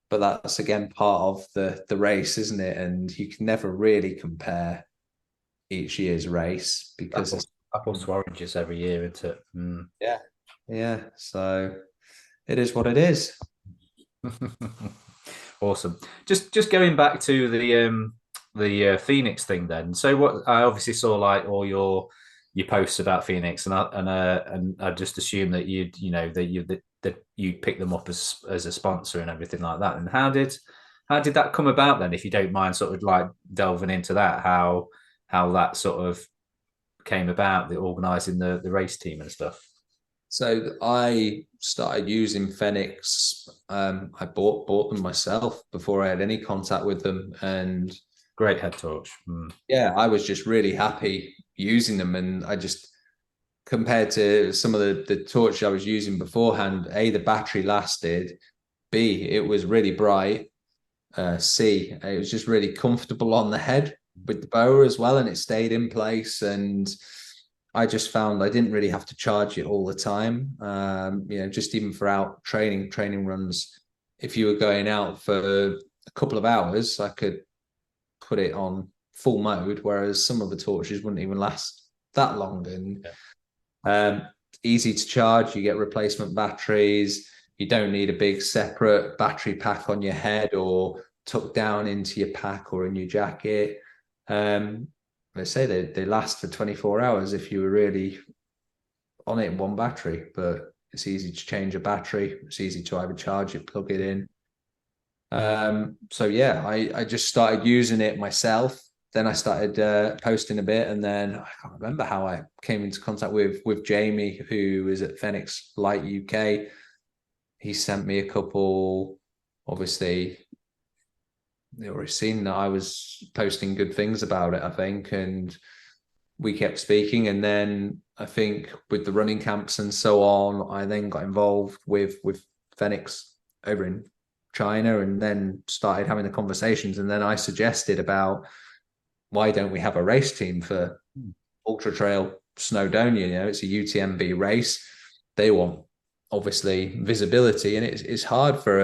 but that's again part of the race, isn't it? And you can never really compare each year's race because it's Apples to oranges every year, isn't it? yeah, yeah. So it is what it is. Awesome. Just going back to the FENIX thing then. So what I obviously saw like all your posts about FENIX, and I just assumed that you'd pick them up as a sponsor and everything like that. And how did that come about then? If you don't mind, sort of like delving into that, how that sort of came about, the organising the race team and stuff. So I started using FENIX. I bought them myself before I had any contact with them, and Great head torch. yeah, I was just really happy using them. And I just compared to some of the torch I was using beforehand, A, the battery lasted, B, it was really bright, C, it was just really comfortable on the head with the bow as well, and it stayed in place. And I just found I didn't really have to charge it all the time. Just even for out training runs, if you were going out for a couple of hours, I could put it on full mode, whereas some of the torches wouldn't even last that long. And easy to charge. You get replacement batteries. You don't need a big separate battery pack on your head or tucked down into your pack or in your jacket. They say they last for 24 hours if you were really on it in one battery, but it's easy to change a battery. It's easy to either charge it, plug it in. So yeah, I just started using it myself. Then I started posting a bit, and then I can't remember how I came into contact with Jamie, who is at FENIX Light UK. He sent me a couple. Obviously, they already seen that I was posting good things about it, I think, and we kept speaking. And then I think with the running camps and so on, I then got involved with FENIX over in China, and then started having the conversations. And then I suggested about, why don't we have a race team for Ultra Trail Snowdonia? You know, it's a UTMB race. They want obviously visibility, and it's hard for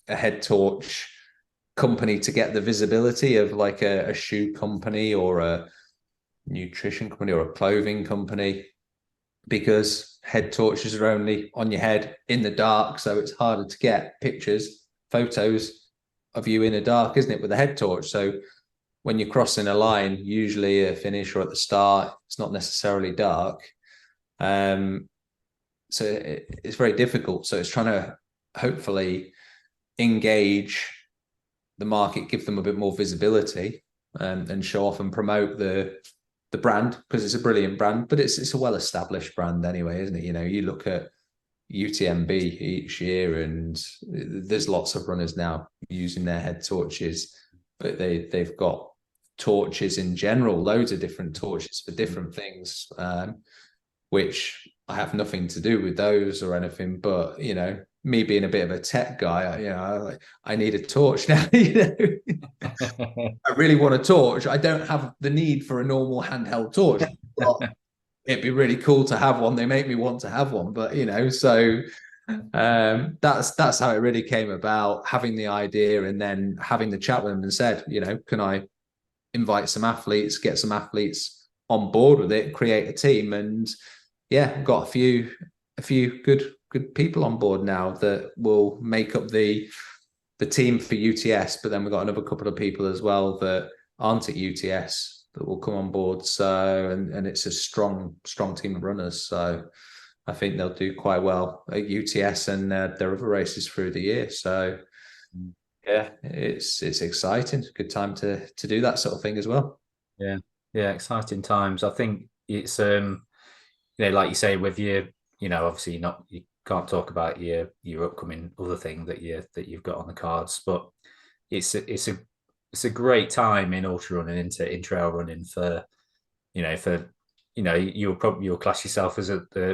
a head torch company to get the visibility of like a shoe company or a nutrition company or a clothing company, because head torches are only on your head in the dark, so it's harder to get pictures, photos of you in the dark, isn't it, with a head torch? So when you're crossing a line, usually a finish or at the start, it's not necessarily dark. So it's very difficult. So it's trying to hopefully engage the market, give them a bit more visibility, and show off and promote the brand, because it's a brilliant brand, but it's a well-established brand anyway, isn't it? You know, you look at UTMB each year, and there's lots of runners now using their head torches, but they've got torches in general, loads of different torches for different things, which I have nothing to do with those or anything. But you know, me being a bit of a tech guy, I need a torch now. You know, I really want a torch. I don't have the need for a normal handheld torch, but it'd be really cool to have one. They make me want to have one, but you know, so that's how it really came about, having the idea and then having the chat with them and said, you know, can I invite some athletes, get some athletes on board with it, create a team? And yeah, got a few good people on board now that will make up the team for UTS. But then we've got another couple of people as well that aren't at UTS that will come on board. So and it's a strong team of runners. So I think they'll do quite well at UTS and their other races through the year. So yeah, it's exciting. Good time to do that sort of thing as well. Yeah, exciting times. I think it's like you say, with your, obviously you can't talk about your upcoming other thing that you've got on the cards, but it's a great time in ultra running, in trail running you'll class yourself as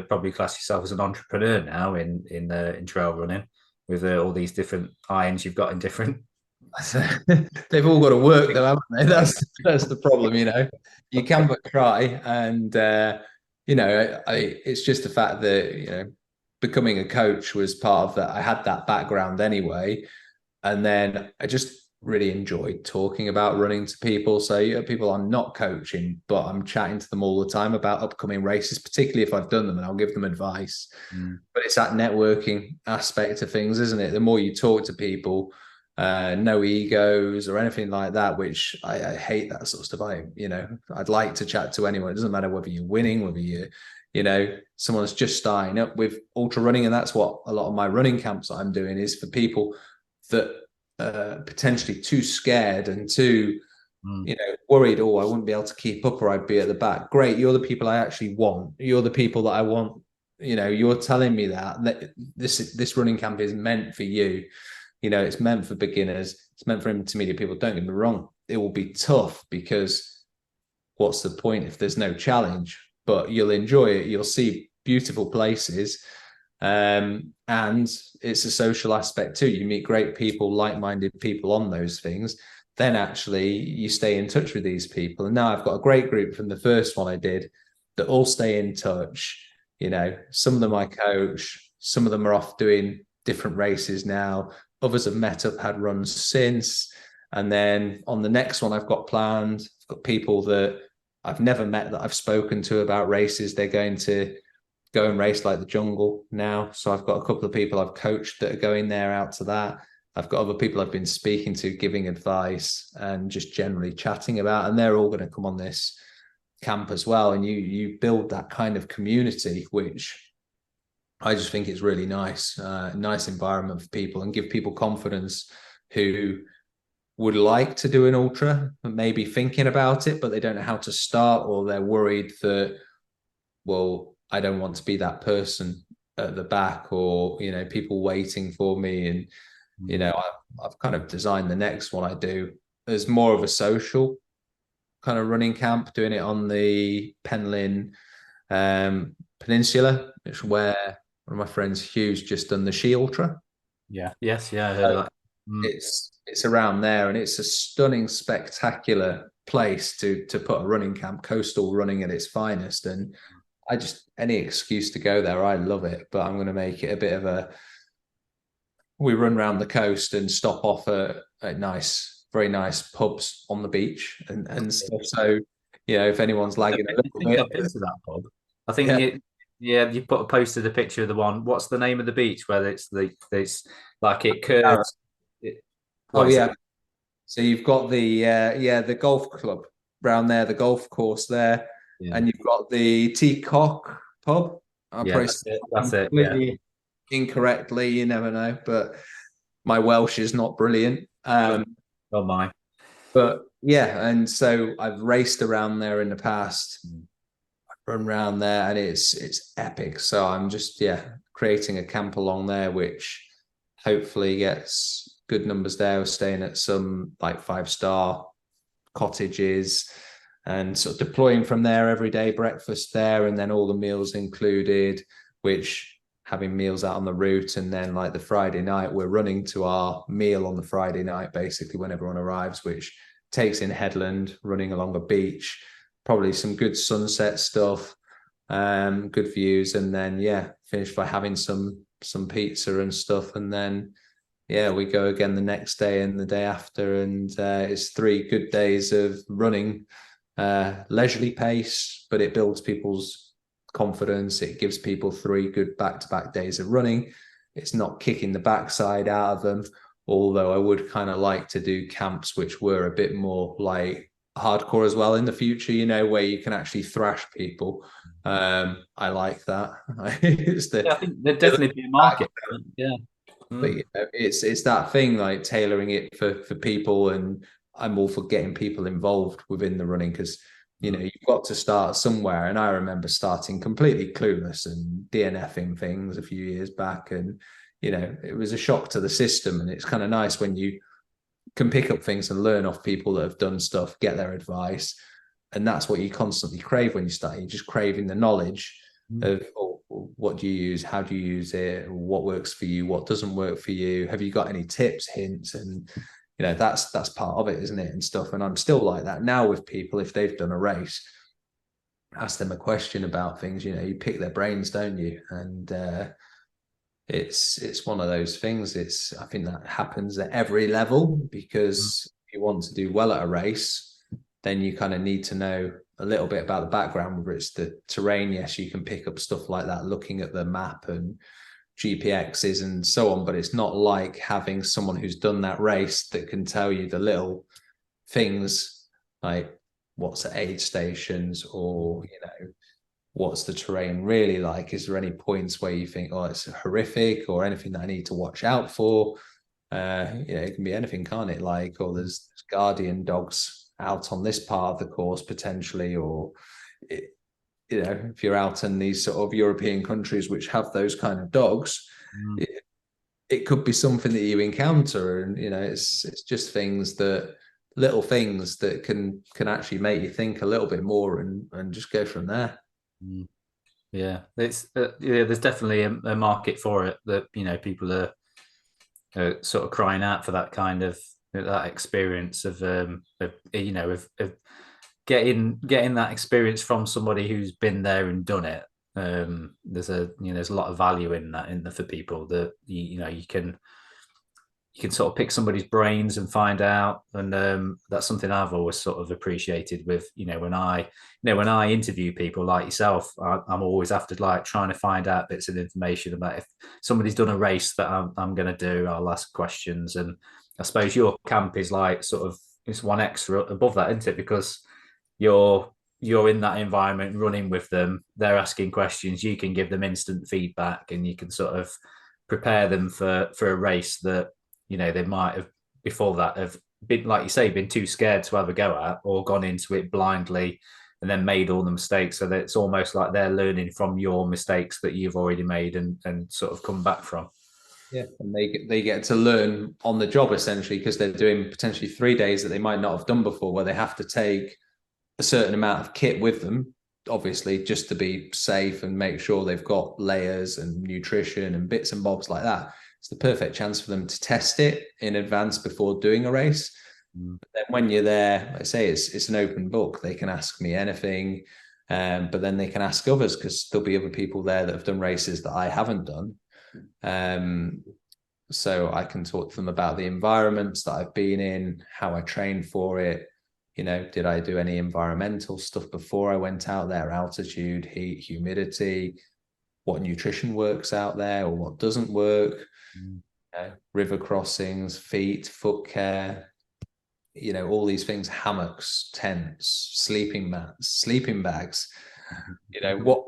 probably class yourself as an entrepreneur now in trail running, with all these different irons you've got in different. They've all got to work though, haven't they? That's the problem. You can but try. And it's just the fact that becoming a coach was part of that. I had that background anyway, and then I just really enjoyed talking about running to people. So people I'm not coaching, but I'm chatting to them all the time about upcoming races, particularly if I've done them, and I'll give them advice. But it's that networking aspect of things, isn't it? The more you talk to people, no egos or anything like that, which I hate that sort of stuff. I'd like to chat to anyone. It doesn't matter whether you're winning, whether someone's just starting up with ultra running. And that's what a lot of my running camps I'm doing is for people that potentially too scared and too worried, I wouldn't be able to keep up or I'd be at the back. Great, you're the people I actually want. You're the people that I want. You're telling me that this running camp is meant for you. It's meant for beginners. It's meant for intermediate people. Don't get me wrong, it will be tough, because what's the point if there's no challenge? But you'll enjoy it. You'll see beautiful places. And it's a social aspect too. You meet great people, like-minded people on those things. Then actually you stay in touch with these people. And now I've got a great group from the first one I did that all stay in touch. Some of them I coach, some of them are off doing different races now. Others have met up, had runs since. And then on the next one I've got planned, I've got people that I've never met that I've spoken to about races they're going to go and race like the jungle now. So I've got a couple of people I've coached that are going there out to that. I've got other people I've been speaking to, giving advice and just generally chatting about, and they're all going to come on this camp as well. And you build that kind of community, which I just think it's really nice, nice environment for people, and give people confidence who would like to do an ultra, but maybe thinking about it, but they don't know how to start, or they're worried that, well, I don't want to be that person at the back, or, you know, people waiting for me. And, you know, I've kind of designed the next one I do as more of a social kind of running camp, doing it on the Penlyn Peninsula, which where one of my friends, Hugh's, just done the She Ultra. Yeah. Yes. Yeah. I heard of that. It's around there, and it's a stunning, spectacular place to put a running camp, coastal running at its finest. And I just, any excuse to go there, I love it. But I'm going to make it a bit of a, we run around the coast and stop off at nice, very nice pubs on the beach and stuff. So, you know, if anyone's lagging a little bit, I've been to that pub. I think yeah, you posted a picture of the one. What's the name of the beach where it's like it curves? Oh yeah. So you've got the golf club around there, the golf course there, and you've got the Teacock pub. That's it. Yeah. Incorrectly, you never know, but my Welsh is not brilliant. Oh my. But yeah, and so I've raced around there in the past. I've run around there, and it's epic. So I'm just creating a camp along there, which hopefully gets good numbers there. We're staying at some like 5-star cottages and sort of deploying from there every day, breakfast there, and then all the meals included, which having meals out on the route. And then like the Friday night, we're running to our meal on the Friday night, basically when everyone arrives, which takes in headland, running along a beach, probably some good sunset stuff, good views. And then, finish by having some pizza and stuff. And then, we go again the next day and the day after. And it's 3 good days of running, leisurely pace, but it builds people's confidence. It gives people 3 good back-to-back days of running. It's not kicking the backside out of them, although I would kind of like to do camps which were a bit more like hardcore as well in the future, you know, where you can actually thrash people. I like that. I think there'd definitely be a market. Yeah. But it's that thing, like tailoring it for people, and I'm all for getting people involved within the running, because you know, you've got to start somewhere. And I remember starting completely clueless and DNFing things a few years back. And, you know, it was a shock to the system. And it's kind of nice when you can pick up things and learn off people that have done stuff, get their advice. And that's what you constantly crave when you start. You're just craving the knowledge of what do you use? How do you use it? What works for you? What doesn't work for you? Have you got any tips, hints? And you know, that's part of it, isn't it? And stuff. And I'm still like that now with people. If they've done a race, ask them a question about things, you know, you pick their brains, don't you? And it's one of those things. I think that happens at every level, because if you want to do well at a race, then you kind of need to know a little bit about the background, whether it's the terrain. Yes, you can pick up stuff like that, looking at the map and GPXs and so on, but it's not like having someone who's done that race that can tell you the little things, like what's at aid stations, or you know, what's the terrain really like. Is there any points where you think, oh, it's horrific, or anything that I need to watch out for? You know, it can be anything, can't it? Like, or there's guardian dogs out on this part of the course potentially, or you know, if you're out in these sort of European countries which have those kind of dogs, it could be something that you encounter. And you know, it's just little things that can actually make you think a little bit more and just go from there. Yeah, it's there's definitely a market for it, that you know, people are sort of crying out for that kind of that experience of you know, of getting that experience from somebody who's been there and done it. There's a lot of value in that for people, that you know, you can you can sort of pick somebody's brains and find out. And that's something I've always sort of appreciated with, when I interview people like yourself, I'm always after like trying to find out bits of information about if somebody's done a race that I'm going to do, I'll ask questions. And I suppose your camp is like sort of, it's one extra above that, isn't it? Because you're you're in that environment running with them, they're asking questions, you can give them instant feedback and you can sort of prepare them for a race that they might have before that have been, like you say, been too scared to have a go at, or gone into it blindly and then made all the mistakes. So that it's almost like they're learning from your mistakes that you've already made and sort of come back from. Yeah, and they get to learn on the job essentially, because they're doing potentially 3 days that they might not have done before, where they have to take a certain amount of kit with them, obviously, just to be safe and make sure they've got layers and nutrition and bits and bobs like that. It's the perfect chance for them to test it in advance before doing a race. But then when you're there, like I say, it's an open book. They can ask me anything, but then they can ask others, because there'll be other people there that have done races that I haven't done. So I can talk to them about the environments that I've been in, how I trained for it. Did I do any environmental stuff before I went out there? Altitude, heat, humidity, what nutrition works out there or what doesn't work, river crossings, feet, foot care, all these things, hammocks, tents, sleeping mats, sleeping bags, what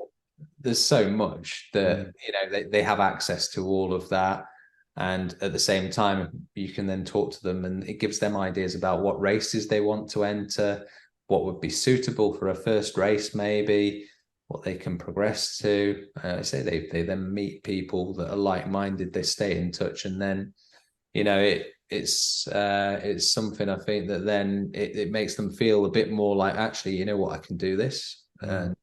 there's so much that they have access to all of that. And at the same time, you can then talk to them and it gives them ideas about what races they want to enter, what would be suitable for a first race, maybe what they can progress to. I say they then meet people that are like-minded, they stay in touch, and then it's something, I think, that then it makes them feel a bit more like, actually, I can do this, and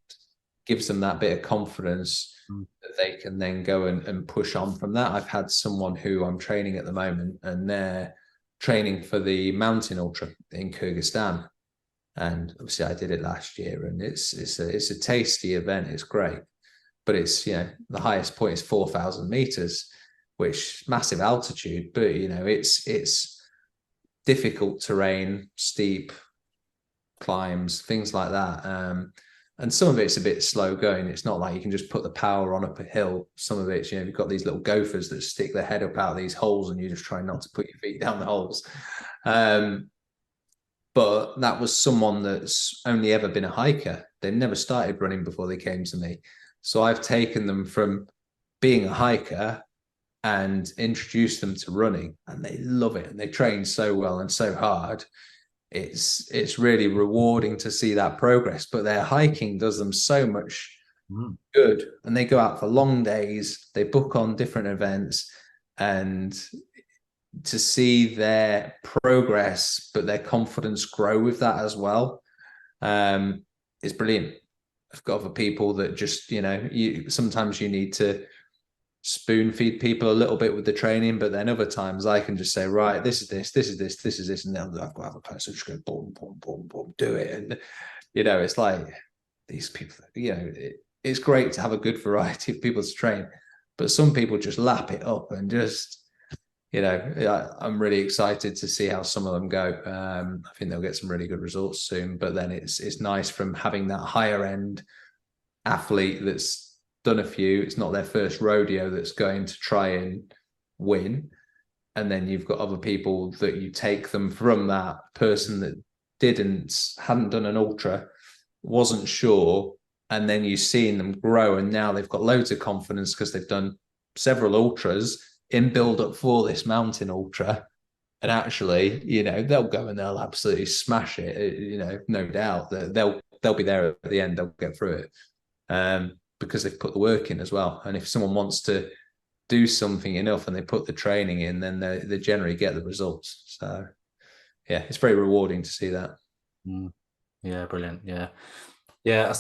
gives them that bit of confidence that they can then go and push on from that. I've had someone who I'm training at the moment, and they're training for the mountain ultra in Kyrgyzstan. And obviously I did it last year, and it's a tasty event. It's great, but it's, the highest point is 4,000 meters, which massive altitude, but it's difficult terrain, steep climbs, things like that. And some of it's a bit slow going. It's not like you can just put the power on up a hill. Some of it's, you've got these little gophers that stick their head up out of these holes, and you just try not to put your feet down the holes. But that was someone that's only ever been a hiker. They've never started running before they came to me. So I've taken them from being a hiker and introduced them to running, and they love it. And they train so well and so hard. It's really rewarding to see that progress, but their hiking does them so much good, and they go out for long days, they book on different events, and to see their progress but their confidence grow with that as well is brilliant. I've got other people that just, sometimes you need to spoon feed people a little bit with the training, but then other times I can just say, right, this is this, and then I've got to have a person just go boom, boom, boom, boom, do it. And it's like these people, it's great to have a good variety of people to train, but some people just lap it up and just, I'm really excited to see how some of them go. I think they'll get some really good results soon, but then it's nice from having that higher end athlete that's done a few, it's not their first rodeo, that's going to try and win. And then you've got other people that you take them from that person that hadn't done an ultra, wasn't sure, and then you've seen them grow, and now they've got loads of confidence because they've done several ultras in build up for this mountain ultra. And actually, they'll go and they'll absolutely smash it, no doubt that they'll be there at the end, they'll get through it. Because they've put the work in as well. And if someone wants to do something enough and they put the training in, then they generally get the results. So yeah, it's very rewarding to see that. Yeah, brilliant. I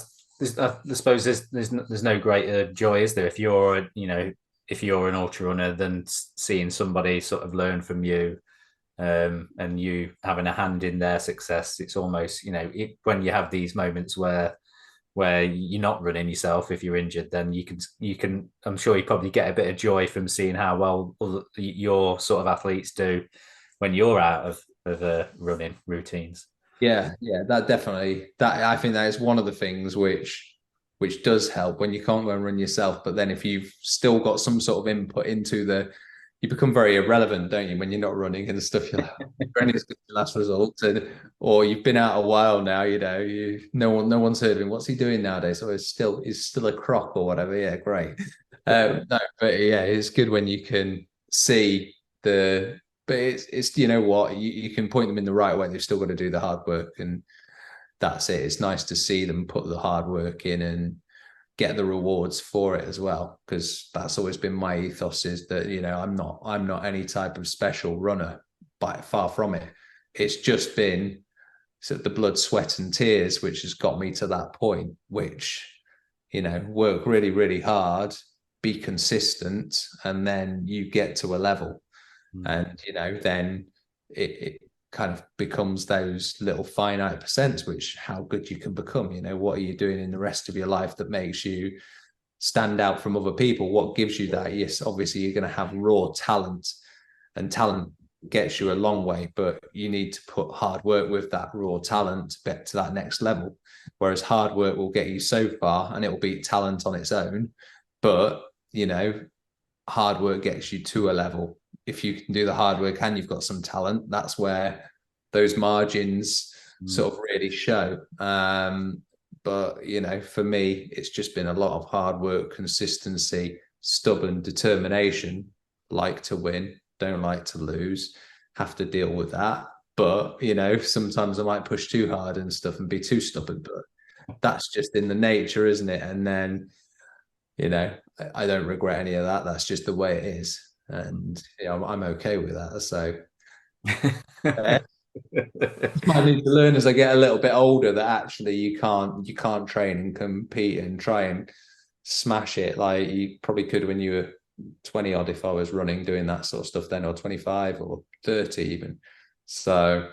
suppose there's no greater joy, is there, if you're an ultra runner, than seeing somebody sort of learn from you, and you having a hand in their success. It's almost, when you have these moments where where you're not running yourself if you're injured, then you can I'm sure you probably get a bit of joy from seeing how well your sort of athletes do when you're out of running routines. Yeah, that definitely, that I think that is one of the things which does help when you can't go and run yourself. But then if you've still got some sort of input into you become very irrelevant, don't you? When you're not running and stuff, you're like, "Training your last result," or you've been out a while now. No one's heard of him. What's he doing nowadays? So he's still a croc or whatever. Yeah, great. No, but yeah, it's good when you can see the. But it's you know what, you can point them in the right way. They've still got to do the hard work, and that's it. It's nice to see them put the hard work in and get the rewards for it as well, because that's always been my ethos, is that I'm not any type of special runner, by far from it. It's just been sort of the blood, sweat and tears which has got me to that point, which work really, really hard, be consistent, and then you get to a level. And then it kind of becomes those little finite percents, which how good you can become. What are you doing in the rest of your life that makes you stand out from other people? What gives you that? Yes, obviously you're going to have raw talent, and talent gets you a long way, but you need to put hard work with that raw talent to get to that next level. Whereas hard work will get you so far and it will beat talent on its own, but hard work gets you to a level. If you can do the hard work and you've got some talent, that's where those margins sort of really show. But for me, it's just been a lot of hard work, consistency, stubborn determination. Like to win, don't like to lose, have to deal with that. But sometimes I might push too hard and stuff and be too stubborn, but that's just in the nature, isn't it? And then I don't regret any of that. That's just the way it is, and I'm okay with that. So I need to learn as I get a little bit older that actually you can't train and compete and try and smash it like you probably could when you were 20 odd, if I was running doing that sort of stuff then, or 25 or 30 even. So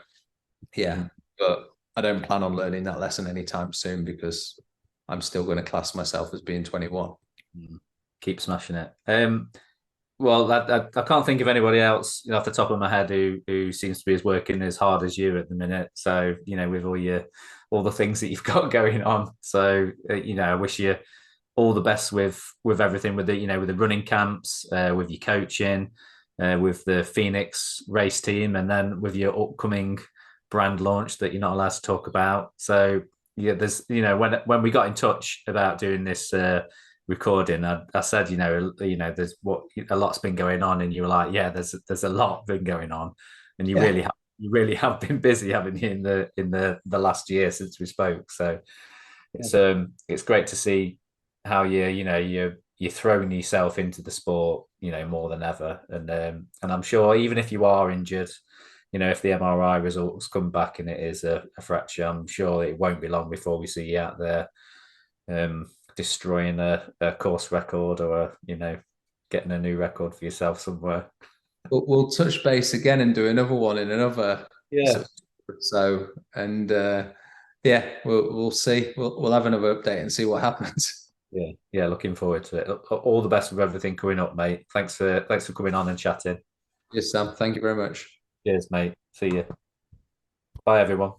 yeah, but I don't plan on learning that lesson anytime soon, because I'm still going to class myself as being 21. Keep smashing it. Well, I can't think of anybody else off the top of my head who seems to be as working as hard as you at the minute. So with all the things that you've got going on. So I wish you all the best with everything, with the running camps, with your coaching, with the FENIX race team, and then with your upcoming brand launch that you're not allowed to talk about. So yeah, there's when we got in touch about doing this recording, I said there's a lot's been going on, and you were like, yeah, there's a lot been going on, and you really have been busy, haven't you, in the last year since we spoke. So it's great to see how you're throwing yourself into the sport more than ever, and I'm sure even if you are injured, if the MRI results come back and it is a fracture, I'm sure it won't be long before we see you out there destroying a course record, or getting a new record for yourself somewhere. We'll touch base again and do another one in another. Yeah. So and yeah, we'll see. We'll have another update and see what happens. Yeah, looking forward to it. All the best with everything coming up, mate. Thanks for coming on and chatting. Yes, Sam. Thank you very much. Cheers, mate. See you. Bye, everyone.